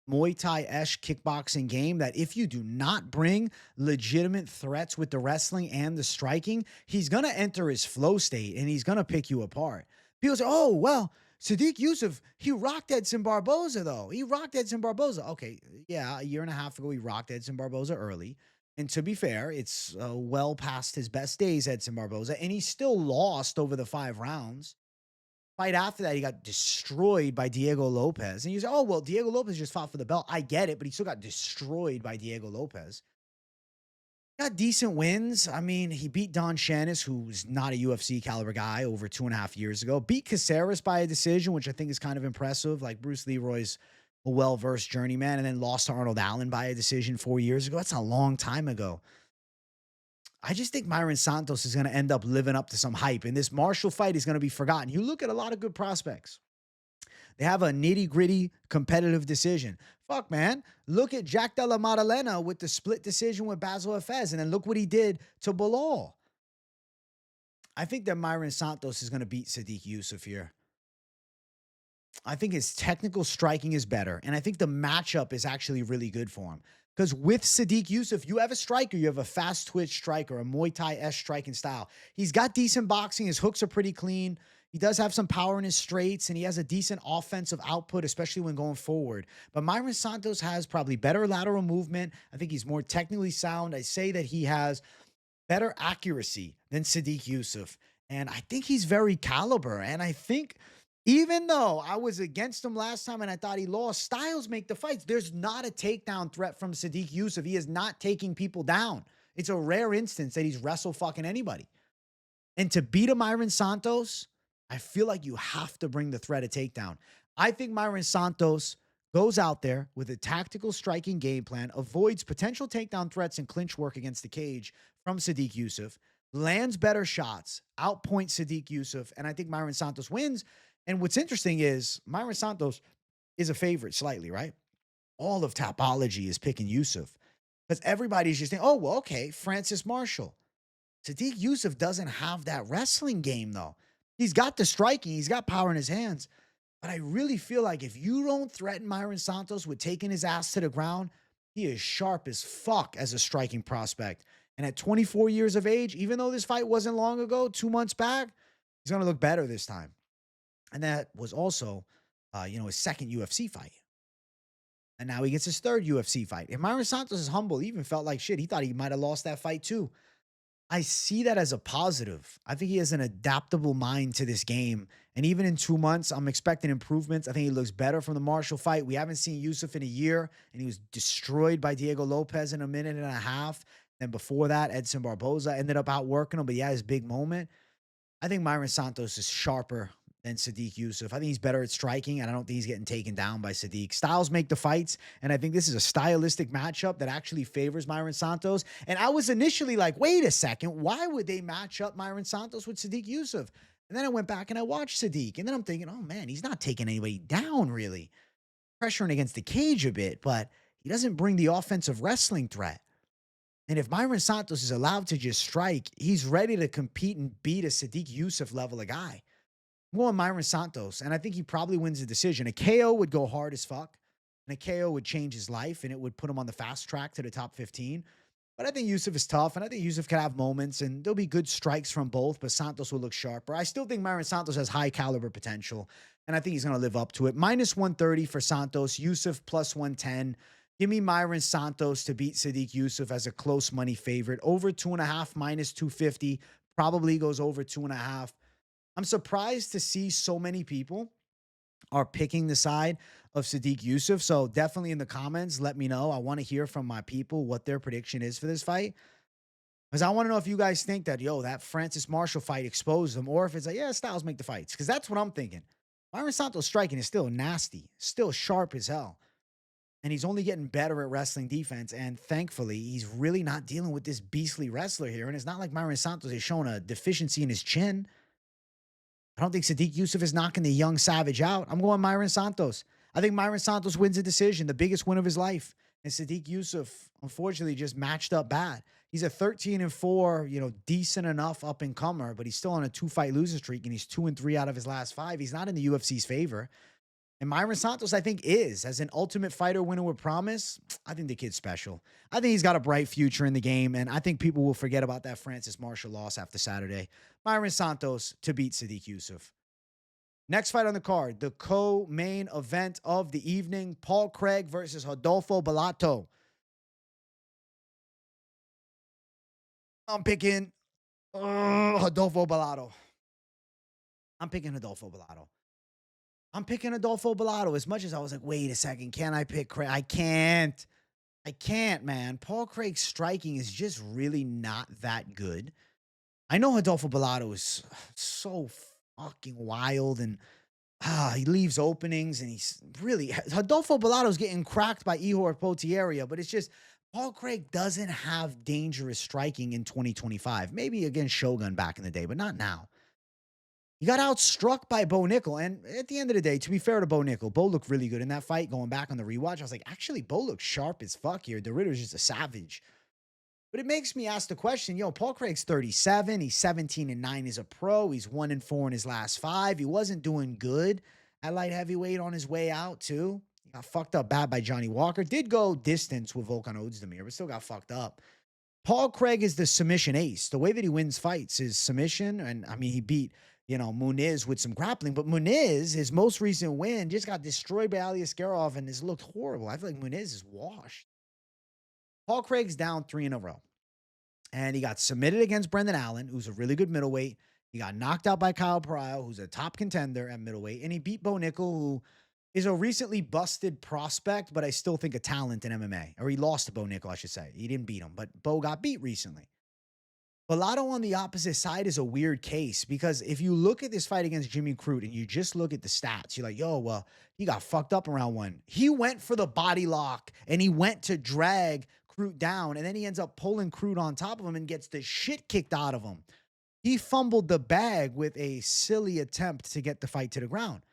Muay Thai-esque kickboxing game that if you do not bring legitimate threats with the wrestling and the striking, he's going to enter his flow state and he's going to pick you apart. People say, oh, well, Sodiq Yusuff, he rocked Edson Barboza, though. He rocked Edson Barboza. Okay, yeah, a year and a half ago, he rocked Edson Barboza early. And to be fair, it's well past his best days, Edson Barboza, and he still lost over the 5 rounds. Fight after that, he got destroyed by Diego Lopez. And you say, oh, well, Diego Lopez just fought for the belt. I get it, but he still got destroyed by Diego Lopez. Got decent wins. I mean, he beat Don Shannis, who's not a UFC caliber guy, over 2.5 years ago. Beat Caceres by a decision, which I think is kind of impressive. Like Bruce Leroy's a well-versed journeyman, and then lost to Arnold Allen by a decision 4 years ago. That's a long time ago. I just think Mairon Santos is going to end up living up to some hype, and this Marshall fight is going to be forgotten. You look at a lot of good prospects. They have a nitty-gritty competitive decision. Fuck, man. Look at Jack Della Maddalena with the split decision with Basil Efez, and then look what he did to Bilal. I think that Mairon Santos is going to beat Sodiq Yusuff here. I think his technical striking is better, and I think the matchup is actually really good for him. Because with Sodiq Yusuff, you have a striker. You have a fast twitch striker, a Muay Thai-esque striking style. He's got decent boxing. His hooks are pretty clean. He does have some power in his straights, and he has a decent offensive output, especially when going forward. But Mairon Santos has probably better lateral movement. I think he's more technically sound. I say that he has better accuracy than Sodiq Yusuff. And I think he's very caliber. And I think even though I was against him last time and I thought he lost, styles make the fights. There's not a takedown threat from Sodiq Yusuff. He is not taking people down. It's a rare instance that he's wrestle fucking anybody. And to beat a Mairon Santos, I feel like you have to bring the threat of takedown. I think Mairon Santos goes out there with a tactical striking game plan, avoids potential takedown threats and clinch work against the cage from Sodiq Yusuff, lands better shots, outpoints Sodiq Yusuff, and I think Mairon Santos wins. And what's interesting is Mairon Santos is a favorite slightly, right? All of Tapology is picking Yusuff because everybody's just thinking, oh, well, okay, Francis Marshall. Sodiq Yusuff doesn't have that wrestling game, though. He's got the striking. He's got power in his hands. But I really feel like if you don't threaten Mairon Santos with taking his ass to the ground, he is sharp as fuck as a striking prospect. And at 24 years of age, even though this fight wasn't long ago, 2 months back, he's going to look better this time. And that was also, his second UFC fight. And now he gets his third UFC fight. And Mairon Santos is humble. He even felt like shit. He thought he might have lost that fight too. I see that as a positive. I think he has an adaptable mind to this game. And even in 2 months, I'm expecting improvements. I think he looks better from the Marshall fight. We haven't seen Yusuff in a year, and he was destroyed by Diego Lopez in a minute and a half. Then before that, Edson Barboza ended up outworking him, but he had his big moment. I think Myron Santos is sharper than Sodiq Yusuff. I think he's better at striking, and I don't think he's getting taken down by Sodiq. Styles make the fights, and I think this is a stylistic matchup that actually favors Myron Santos. And I was initially like, wait a second, why would they match up Myron Santos with Sodiq Yusuff? And then I went back and I watched Sodiq, and then I'm thinking, oh man, he's not taking anybody down really. Pressuring against the cage a bit, but he doesn't bring the offensive wrestling threat. And if Myron Santos is allowed to just strike, he's ready to compete and beat a Sodiq Yusuff level of guy. I'm going Myron Santos, and I think he probably wins the decision. A KO would go hard as fuck, and a KO would change his life, and it would put him on the fast track to the top 15. But I think Yusuff is tough, and I think Yusuff can have moments, and there'll be good strikes from both, but Santos will look sharper. I still think Myron Santos has high caliber potential, and I think he's going to live up to it. Minus 130 for Santos, Yusuff plus 110. Give me Myron Santos to beat Sodiq Yusuff as a close money favorite. Over 2.5, minus 250. Probably goes over 2.5. I'm surprised to see so many people are picking the side of Sodiq Yusuff. So definitely in the comments, let me know. I want to hear from my people what their prediction is for this fight. Because I want to know if you guys think that, yo, that Francis Marshall fight exposed them, or if it's like, yeah, Styles make the fights. Because that's what I'm thinking. Myron Santos striking is still nasty, still sharp as hell. And he's only getting better at wrestling defense. And thankfully, he's really not dealing with this beastly wrestler here. And it's not like Myron Santos is showing a deficiency in his chin. I don't think Sodiq Yusuff is knocking the young savage out. I'm going Myron Santos. I think Myron Santos wins a decision, the biggest win of his life. And Sodiq Yusuff, unfortunately, just matched up bad. He's a 13-4, decent enough up-and-comer, but he's still on a 2-fight losing streak, and he's 2-3 out of his last 5. He's not in the UFC's favor. And Myron Santos, I think, is. As an Ultimate Fighter winner with promise, I think the kid's special. I think he's got a bright future in the game, and I think people will forget about that Francis Marshall loss after Saturday. Myron Santos to beat Sodiq Yusuff. Next fight on the card, the co-main event of the evening, Paul Craig versus Rodolfo Bellato. I'm picking Rodolfo Bellato. I'm picking Rodolfo Bellato. As much as I was like, wait a second, can I pick Craig? I can't, man. Paul Craig's striking is just really not that good. I know Rodolfo Bellato is so fucking wild, and he leaves openings, and he's really... Rodolfo Bellato's getting cracked by Ihor Potieria, but it's just... Paul Craig doesn't have dangerous striking in 2025. Maybe against Shogun back in the day, but not now. He got outstruck by Bo Nickel, and at the end of the day, to be fair to Bo Nickel, Bo looked really good in that fight. Going back on the rewatch, I was like, actually, Bo looks sharp as fuck here. The Ritter's just a savage. But it makes me ask the question, Paul Craig's 37. He's 17-9 as a pro. He's 1-4 in his last 5. He wasn't doing good at light heavyweight on his way out, too. He got fucked up bad by Johnny Walker. Did go distance with Volkan Ozdemir, but still got fucked up. Paul Craig is the submission ace. The way that he wins fights is submission, and, he beat... Muniz with some grappling. But Muniz, his most recent win, just got destroyed by Ali Askarov and has looked horrible. I feel like Muniz is washed. Paul Craig's down 3 in a row. And he got submitted against Brendan Allen, who's a really good middleweight. He got knocked out by Kyle Pariah, who's a top contender at middleweight. And he beat Bo Nickel, who is a recently busted prospect, but I still think a talent in MMA. Or he lost to Bo Nickel, I should say. He didn't beat him, but Bo got beat recently. Bellato on the opposite side is a weird case, because if you look at this fight against Jimmy Crute and you just look at the stats, you're like, well, he got fucked up in round 1. He went for the body lock and he went to drag Crute down, and then he ends up pulling Crute on top of him and gets the shit kicked out of him. He fumbled the bag with a silly attempt to get the fight to the ground.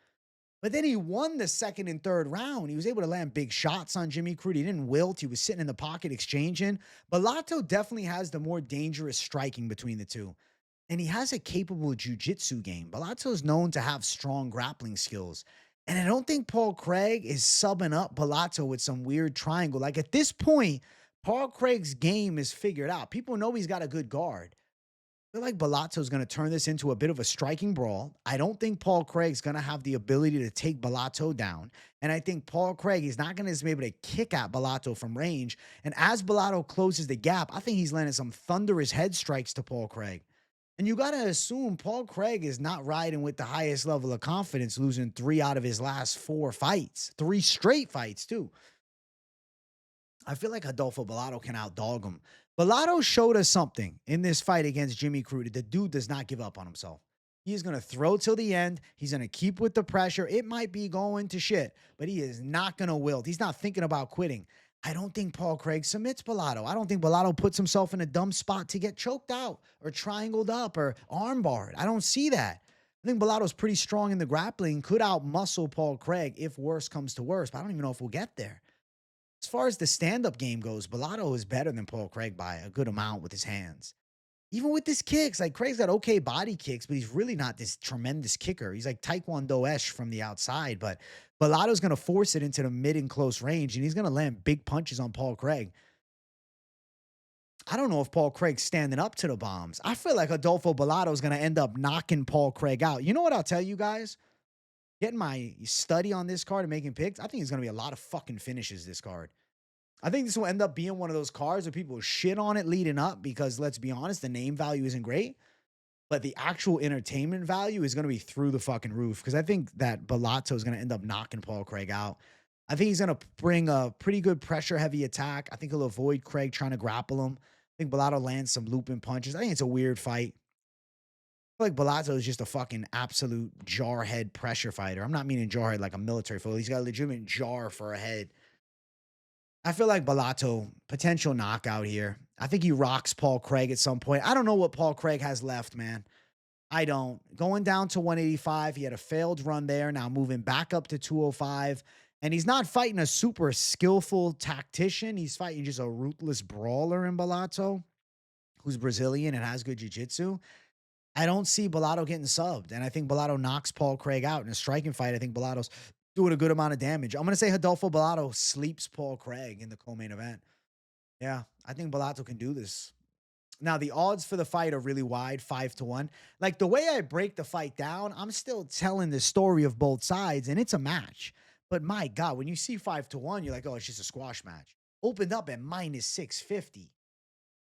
But then he won the 2nd and 3rd round. He was able to land big shots on Jimmy Crute. He didn't wilt. He was sitting in the pocket exchanging. Bellato definitely has the more dangerous striking between the two. And he has a capable jiu-jitsu game. Bellato is known to have strong grappling skills. And I don't think Paul Craig is subbing up Bellato with some weird triangle. Like at this point, Paul Craig's game is figured out. People know he's got a good guard. I feel like Bellato's going to turn this into a bit of a striking brawl. I don't think Paul Craig's going to have the ability to take Bellato down. And I think Paul Craig is not going to be able to kick at Bellato from range. And as Bellato closes the gap, I think he's landing some thunderous head strikes to Paul Craig. And you got to assume Paul Craig is not riding with the highest level of confidence, losing 3 out of his last 4 fights. 3 straight fights, too. I feel like Rodolfo Bellato can outdog him. Bellato showed us something in this fight against Jimmy Crute. The dude does not give up on himself. He is going to throw till the end. He's going to keep with the pressure. It might be going to shit, but he is not going to wilt. He's not thinking about quitting. I don't think Paul Craig submits Bellato. I don't think Bellato puts himself in a dumb spot to get choked out or triangled up or armbarred. I don't see that. I think Bellato's pretty strong in the grappling, could outmuscle Paul Craig if worse comes to worse, but I don't even know if we'll get there. As far as the stand-up game goes, Bellato is better than Paul Craig by a good amount with his hands. Even with his kicks, like Craig's got okay body kicks, but he's really not this tremendous kicker. He's like Taekwondo-esque from the outside, but Bellato's going to force it into the mid and close range, and he's going to land big punches on Paul Craig. I don't know if Paul Craig's standing up to the bombs. I feel like Adolfo Bellato is going to end up knocking Paul Craig out. You know what I'll tell you guys? Getting my study on this card and making picks, I think it's going to be a lot of fucking finishes this card. I think this will end up being one of those cards where people shit on it leading up because, let's be honest, the name value isn't great. But the actual entertainment value is going to be through the fucking roof because I think that Bellato is going to end up knocking Paul Craig out. I think he's going to bring a pretty good pressure-heavy attack. I think he'll avoid Craig trying to grapple him. I think Bellato lands some looping punches. I think it's a weird fight. I feel like Bellato is just a fucking absolute jarhead pressure fighter. I'm not meaning jarhead like a military foe. He's got a legitimate jar for a head. I feel like Bellato, potential knockout here. I think he rocks Paul Craig at some point. I don't know what Paul Craig has left, man. I don't. Going down to 185, he had a failed run there. Now moving back up to 205. And he's not fighting a super skillful tactician. He's fighting just a ruthless brawler in Bellato, who's Brazilian and has good jiu-jitsu. I don't see Bellato getting subbed. And I think Bellato knocks Paul Craig out in a striking fight. I think Bellato's doing a good amount of damage. I'm going to say Adolfo Bellato sleeps Paul Craig in the co-main event. Yeah, I think Bellato can do this. Now, the odds for the fight are really wide, 5-1. Like, the way I break the fight down, I'm still telling the story of both sides, and it's a match. But my God, when you see 5-1, you're like, oh, it's just a squash match. Opened up at minus 650.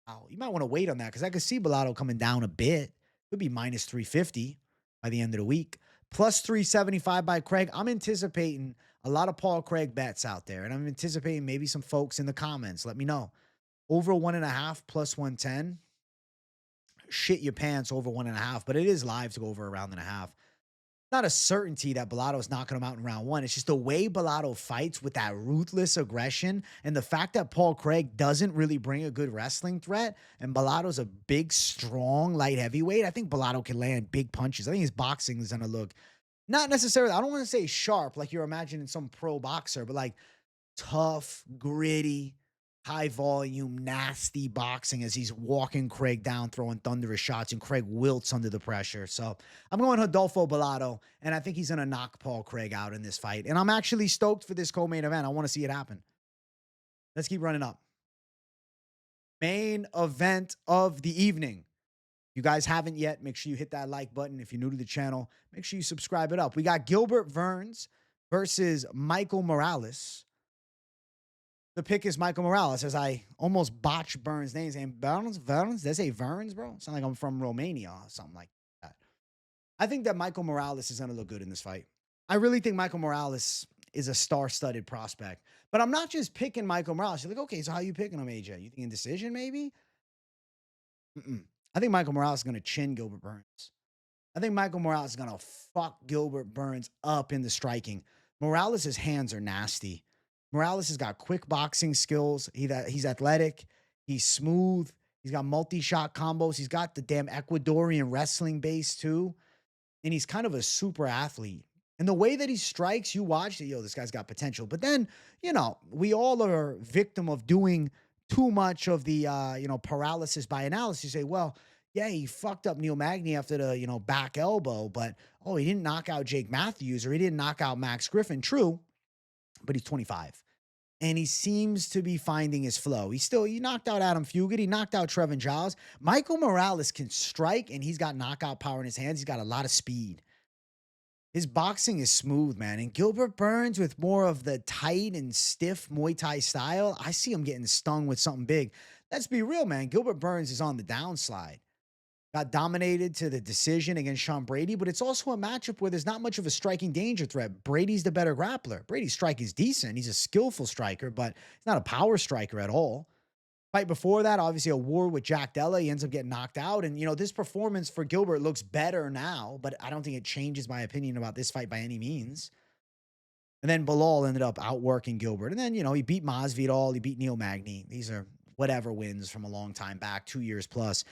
Wow, you might want to wait on that because I could see Bellato coming down a bit. Could be minus 350 by the end of the week. Plus 375 by Craig. I'm anticipating a lot of Paul Craig bets out there, and I'm anticipating maybe some folks in the comments. Let me know. Over 1.5 plus 110. Shit your pants over 1.5, but it is live to go over around 1.5. Not a certainty that Bellato's knocking him out in round one. It's just the way Bellato fights with that ruthless aggression and the fact that Paul Craig doesn't really bring a good wrestling threat and Bellato's a big, strong, light heavyweight. I think Bellato can land big punches. I think his boxing is going to look not necessarily, I don't want to say sharp like you're imagining some pro boxer, but like tough, gritty, high volume, nasty boxing as he's walking Craig down, throwing thunderous shots, and Craig wilts under the pressure. So I'm going Adolfo Bellato, and I think he's going to knock Paul Craig out in this fight. And I'm actually stoked for this co-main event. I want to see it happen. Let's keep running up. Main event of the evening. If you guys haven't yet, make sure you hit that like button. If you're new to the channel, make sure you subscribe it up. We got Gilbert Burns versus Michael Morales. The pick is Michael Morales, as I almost botched Burns' names. And Burns? Did they say Burns, bro? Sound like I'm from Romania or something like that. I think that Michael Morales is going to look good in this fight. I really think Michael Morales is a star-studded prospect. But I'm not just picking Michael Morales. You're like, okay, so how you picking him, AJ? You think indecision, maybe? I think Michael Morales is going to chin Gilbert Burns. I think Michael Morales is going to fuck Gilbert Burns up in the striking. Morales' hands are nasty. Morales has got quick boxing skills. He's athletic. He's smooth. He's got multi-shot combos. He's got the damn Ecuadorian wrestling base too. And he's kind of a super athlete. And the way that he strikes, you watch it, yo, this guy's got potential. But then, you know, we all are victim of doing too much of the, paralysis by analysis. You say, well, yeah, he fucked up Neil Magny after the, back elbow. But, oh, he didn't knock out Jake Matthews or he didn't knock out Max Griffin. True, but he's 25. And he seems to be finding his flow. He knocked out Adam Fugit. He knocked out Trevin Giles. Michael Morales can strike, and he's got knockout power in his hands. He's got a lot of speed. His boxing is smooth, man. And Gilbert Burns with more of the tight and stiff Muay Thai style, I see him getting stung with something big. Let's be real, man. Gilbert Burns is on the downslide. Got dominated to the decision against Sean Brady, but it's also a matchup where there's not much of a striking danger threat. Brady's the better grappler. Brady's strike is decent. He's a skillful striker, but he's not a power striker at all. Fight before that, obviously a war with Jack Della. He ends up getting knocked out. And, this performance for Gilbert looks better now, but I don't think it changes my opinion about this fight by any means. And then Bilal ended up outworking Gilbert. And then, he beat Masvidal. He beat Neil Magny. These are whatever wins from a long time back, 2 years plus.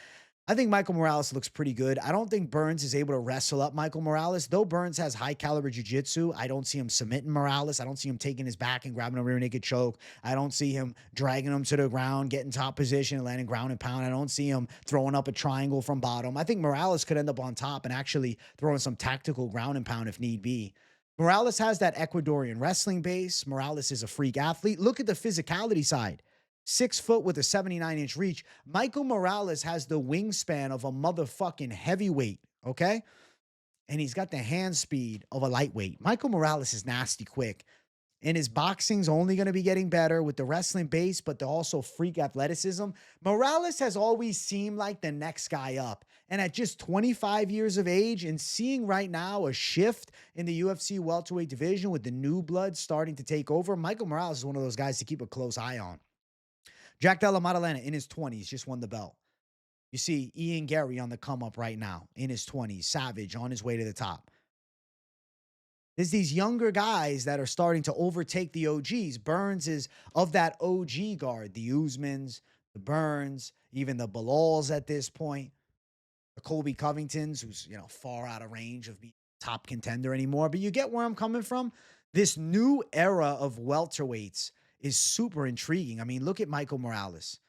I think Michael Morales looks pretty good. I don't think Burns is able to wrestle up Michael Morales. Though Burns has high caliber jiu-jitsu, I don't see him submitting Morales. I don't see him taking his back and grabbing a rear naked choke. I don't see him dragging him to the ground, getting top position, and landing ground and pound. I don't see him throwing up a triangle from bottom. I think Morales could end up on top and actually throwing some tactical ground and pound if need be. Morales has that Ecuadorian wrestling base. Morales is a freak athlete. Look at the physicality side. 6 foot with a 79-inch reach. Michael Morales has the wingspan of a motherfucking heavyweight, okay? And he's got the hand speed of a lightweight. Michael Morales is nasty quick. And his boxing's only going to be getting better with the wrestling base, but the also freak athleticism. Morales has always seemed like the next guy up. And at just 25 years of age and seeing right now a shift in the UFC welterweight division with the new blood starting to take over, Michael Morales is one of those guys to keep a close eye on. Jack Della Maddalena in his 20s just won the belt. You see Ian Gary on the come up right now in his 20s. Savage on his way to the top. There's these younger guys that are starting to overtake the OGs. Burns is of that OG guard. The Usmans, the Burns, even the Bilals at this point. The Colby Covingtons, who's, far out of range of being a top contender anymore. But you get where I'm coming from? This new era of welterweights is super intriguing. I mean, look at Michael Morales.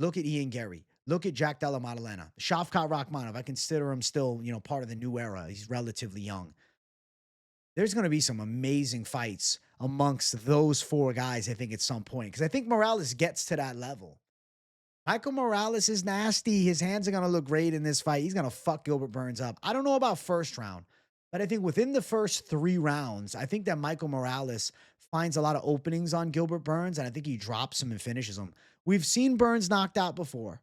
Look at Ian Gary. Look at Jack Della Maddalena. Shavkat Rakhmonov, I consider him still, part of the new era. He's relatively young. There's going to be some amazing fights amongst those 4 guys, I think, at some point. Because I think Morales gets to that level. Michael Morales is nasty. His hands are going to look great in this fight. He's going to fuck Gilbert Burns up. I don't know about first round, but I think within the first 3 rounds, I think that Michael Morales finds a lot of openings on Gilbert Burns, and I think he drops him and finishes him. We've seen Burns knocked out before,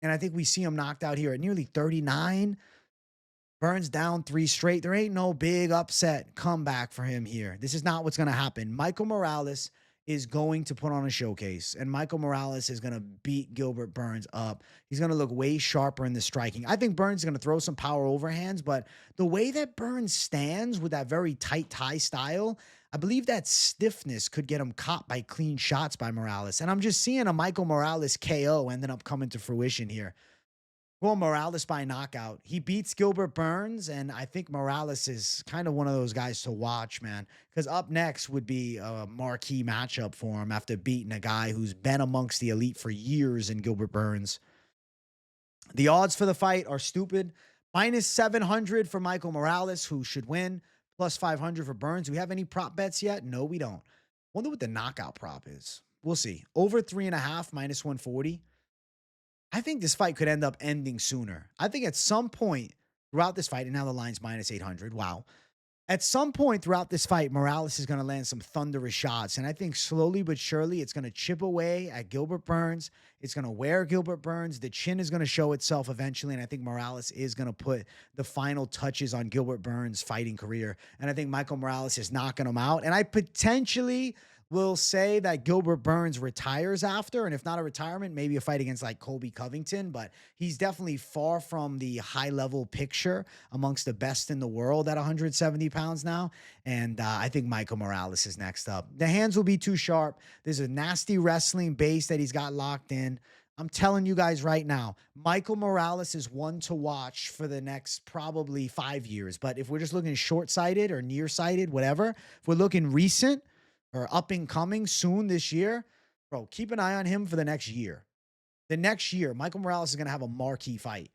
and I think we see him knocked out here at nearly 39. Burns down 3 straight. There ain't no big upset comeback for him here. This is not what's going to happen. Michael Morales is going to put on a showcase, and Michael Morales is going to beat Gilbert Burns up. He's going to look way sharper in the striking. I think Burns is going to throw some power overhands, but the way that Burns stands with that very tight tie style, I believe that stiffness could get him caught by clean shots by Morales. And I'm just seeing a Michael Morales KO ending up coming to fruition here. Well, Morales by knockout. He beats Gilbert Burns, and I think Morales is kind of one of those guys to watch, man. Because up next would be a marquee matchup for him after beating a guy who's been amongst the elite for years in Gilbert Burns. The odds for the fight are stupid. Minus 700 for Michael Morales, who should win. Plus 500 for Burns. Do we have any prop bets yet? No, we don't. Wonder what the knockout prop is. We'll see. Over 3.5, minus 140. I think this fight could end up ending sooner. I think at some point throughout this fight, and now the line's minus 800. Wow. At some point throughout this fight, Morales is going to land some thunderous shots. And I think slowly but surely it's going to chip away at Gilbert Burns. It's going to wear Gilbert Burns. The chin is going to show itself eventually. And I think Morales is going to put the final touches on Gilbert Burns' fighting career. And I think Michael Morales is knocking him out. And I potentially will say that Gilbert Burns retires after, and if not a retirement, maybe a fight against like Colby Covington, but he's definitely far from the high-level picture amongst the best in the world at 170 pounds now, and I think Michael Morales is next up. The hands will be too sharp. There's a nasty wrestling base that he's got locked in. I'm telling you guys right now, Michael Morales is one to watch for the next probably 5 years, but if we're just looking short-sighted or nearsighted, whatever, if we're looking recent, or up and coming soon this year, bro, keep an eye on him for the next year. The next year, Michael Morales is going to have a marquee fight.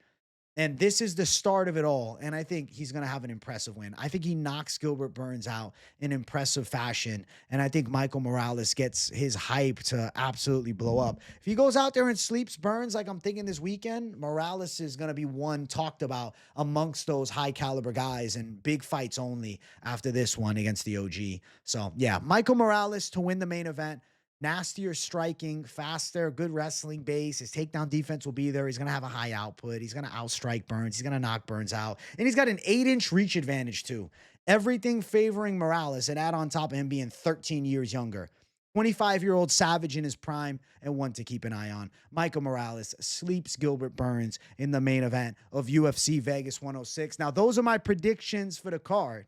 And this is the start of it all. And I think he's going to have an impressive win. I think he knocks Gilbert Burns out in impressive fashion. And I think Michael Morales gets his hype to absolutely blow up. If he goes out there and sleeps Burns like I'm thinking this weekend, Morales is going to be one talked about amongst those high caliber guys and big fights only after this one against the OG. So yeah, Michael Morales to win the main event. Nastier striking, faster, good wrestling base. His takedown defense will be there. He's going to have a high output. He's going to outstrike Burns. He's going to knock Burns out. And he's got an 8-inch reach advantage too. Everything favoring Morales, and add on top of him being 13 years younger. 25-year-old savage in his prime, and one to keep an eye on. Michael Morales sleeps Gilbert Burns in the main event of UFC Vegas 106. Now, those are my predictions for the card.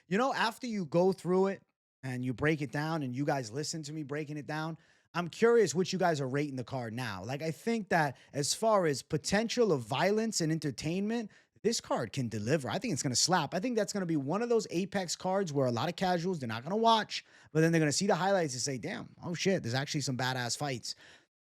You know, after you go through it and you break it down and you guys listen to me breaking it down, I'm curious what you guys are rating the card now. Like, I think that as far as potential of violence and entertainment, this card can deliver. I think it's going to slap. I think that's going to be one of those Apex cards where a lot of casuals, they're not going to watch, but then they're going to see the highlights and say, damn, oh shit, there's actually some badass fights.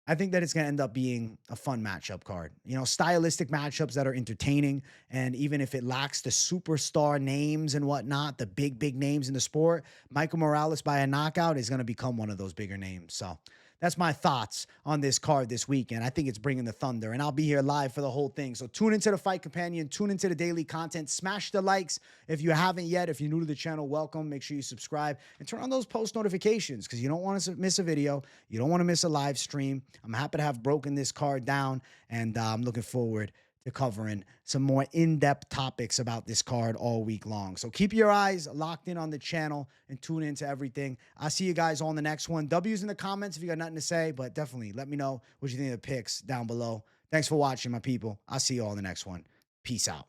I think that it's going to end up being a fun matchup card. You know, stylistic matchups that are entertaining. And even if it lacks the superstar names and whatnot, the big names in the sport, Michael Morales by a knockout is going to become one of those bigger names. So that's my thoughts on this card this weekend. I think it's bringing the thunder, and I'll be here live for the whole thing. So tune into the Fight Companion, tune into the daily content, smash the likes if you haven't yet. If you're new to the channel, welcome. Make sure you subscribe and turn on those post notifications because you don't want to miss a video. You don't want to miss a live stream. I'm happy to have broken this card down, and I'm looking forward to covering some more in-depth topics about this card all week long. So keep your eyes locked in on the channel and tune into everything. I'll see you guys on the next one. W's in the comments if you got nothing to say, but definitely let me know what you think of the picks down below. Thanks for watching, my people. I'll see you all in the next one. Peace out.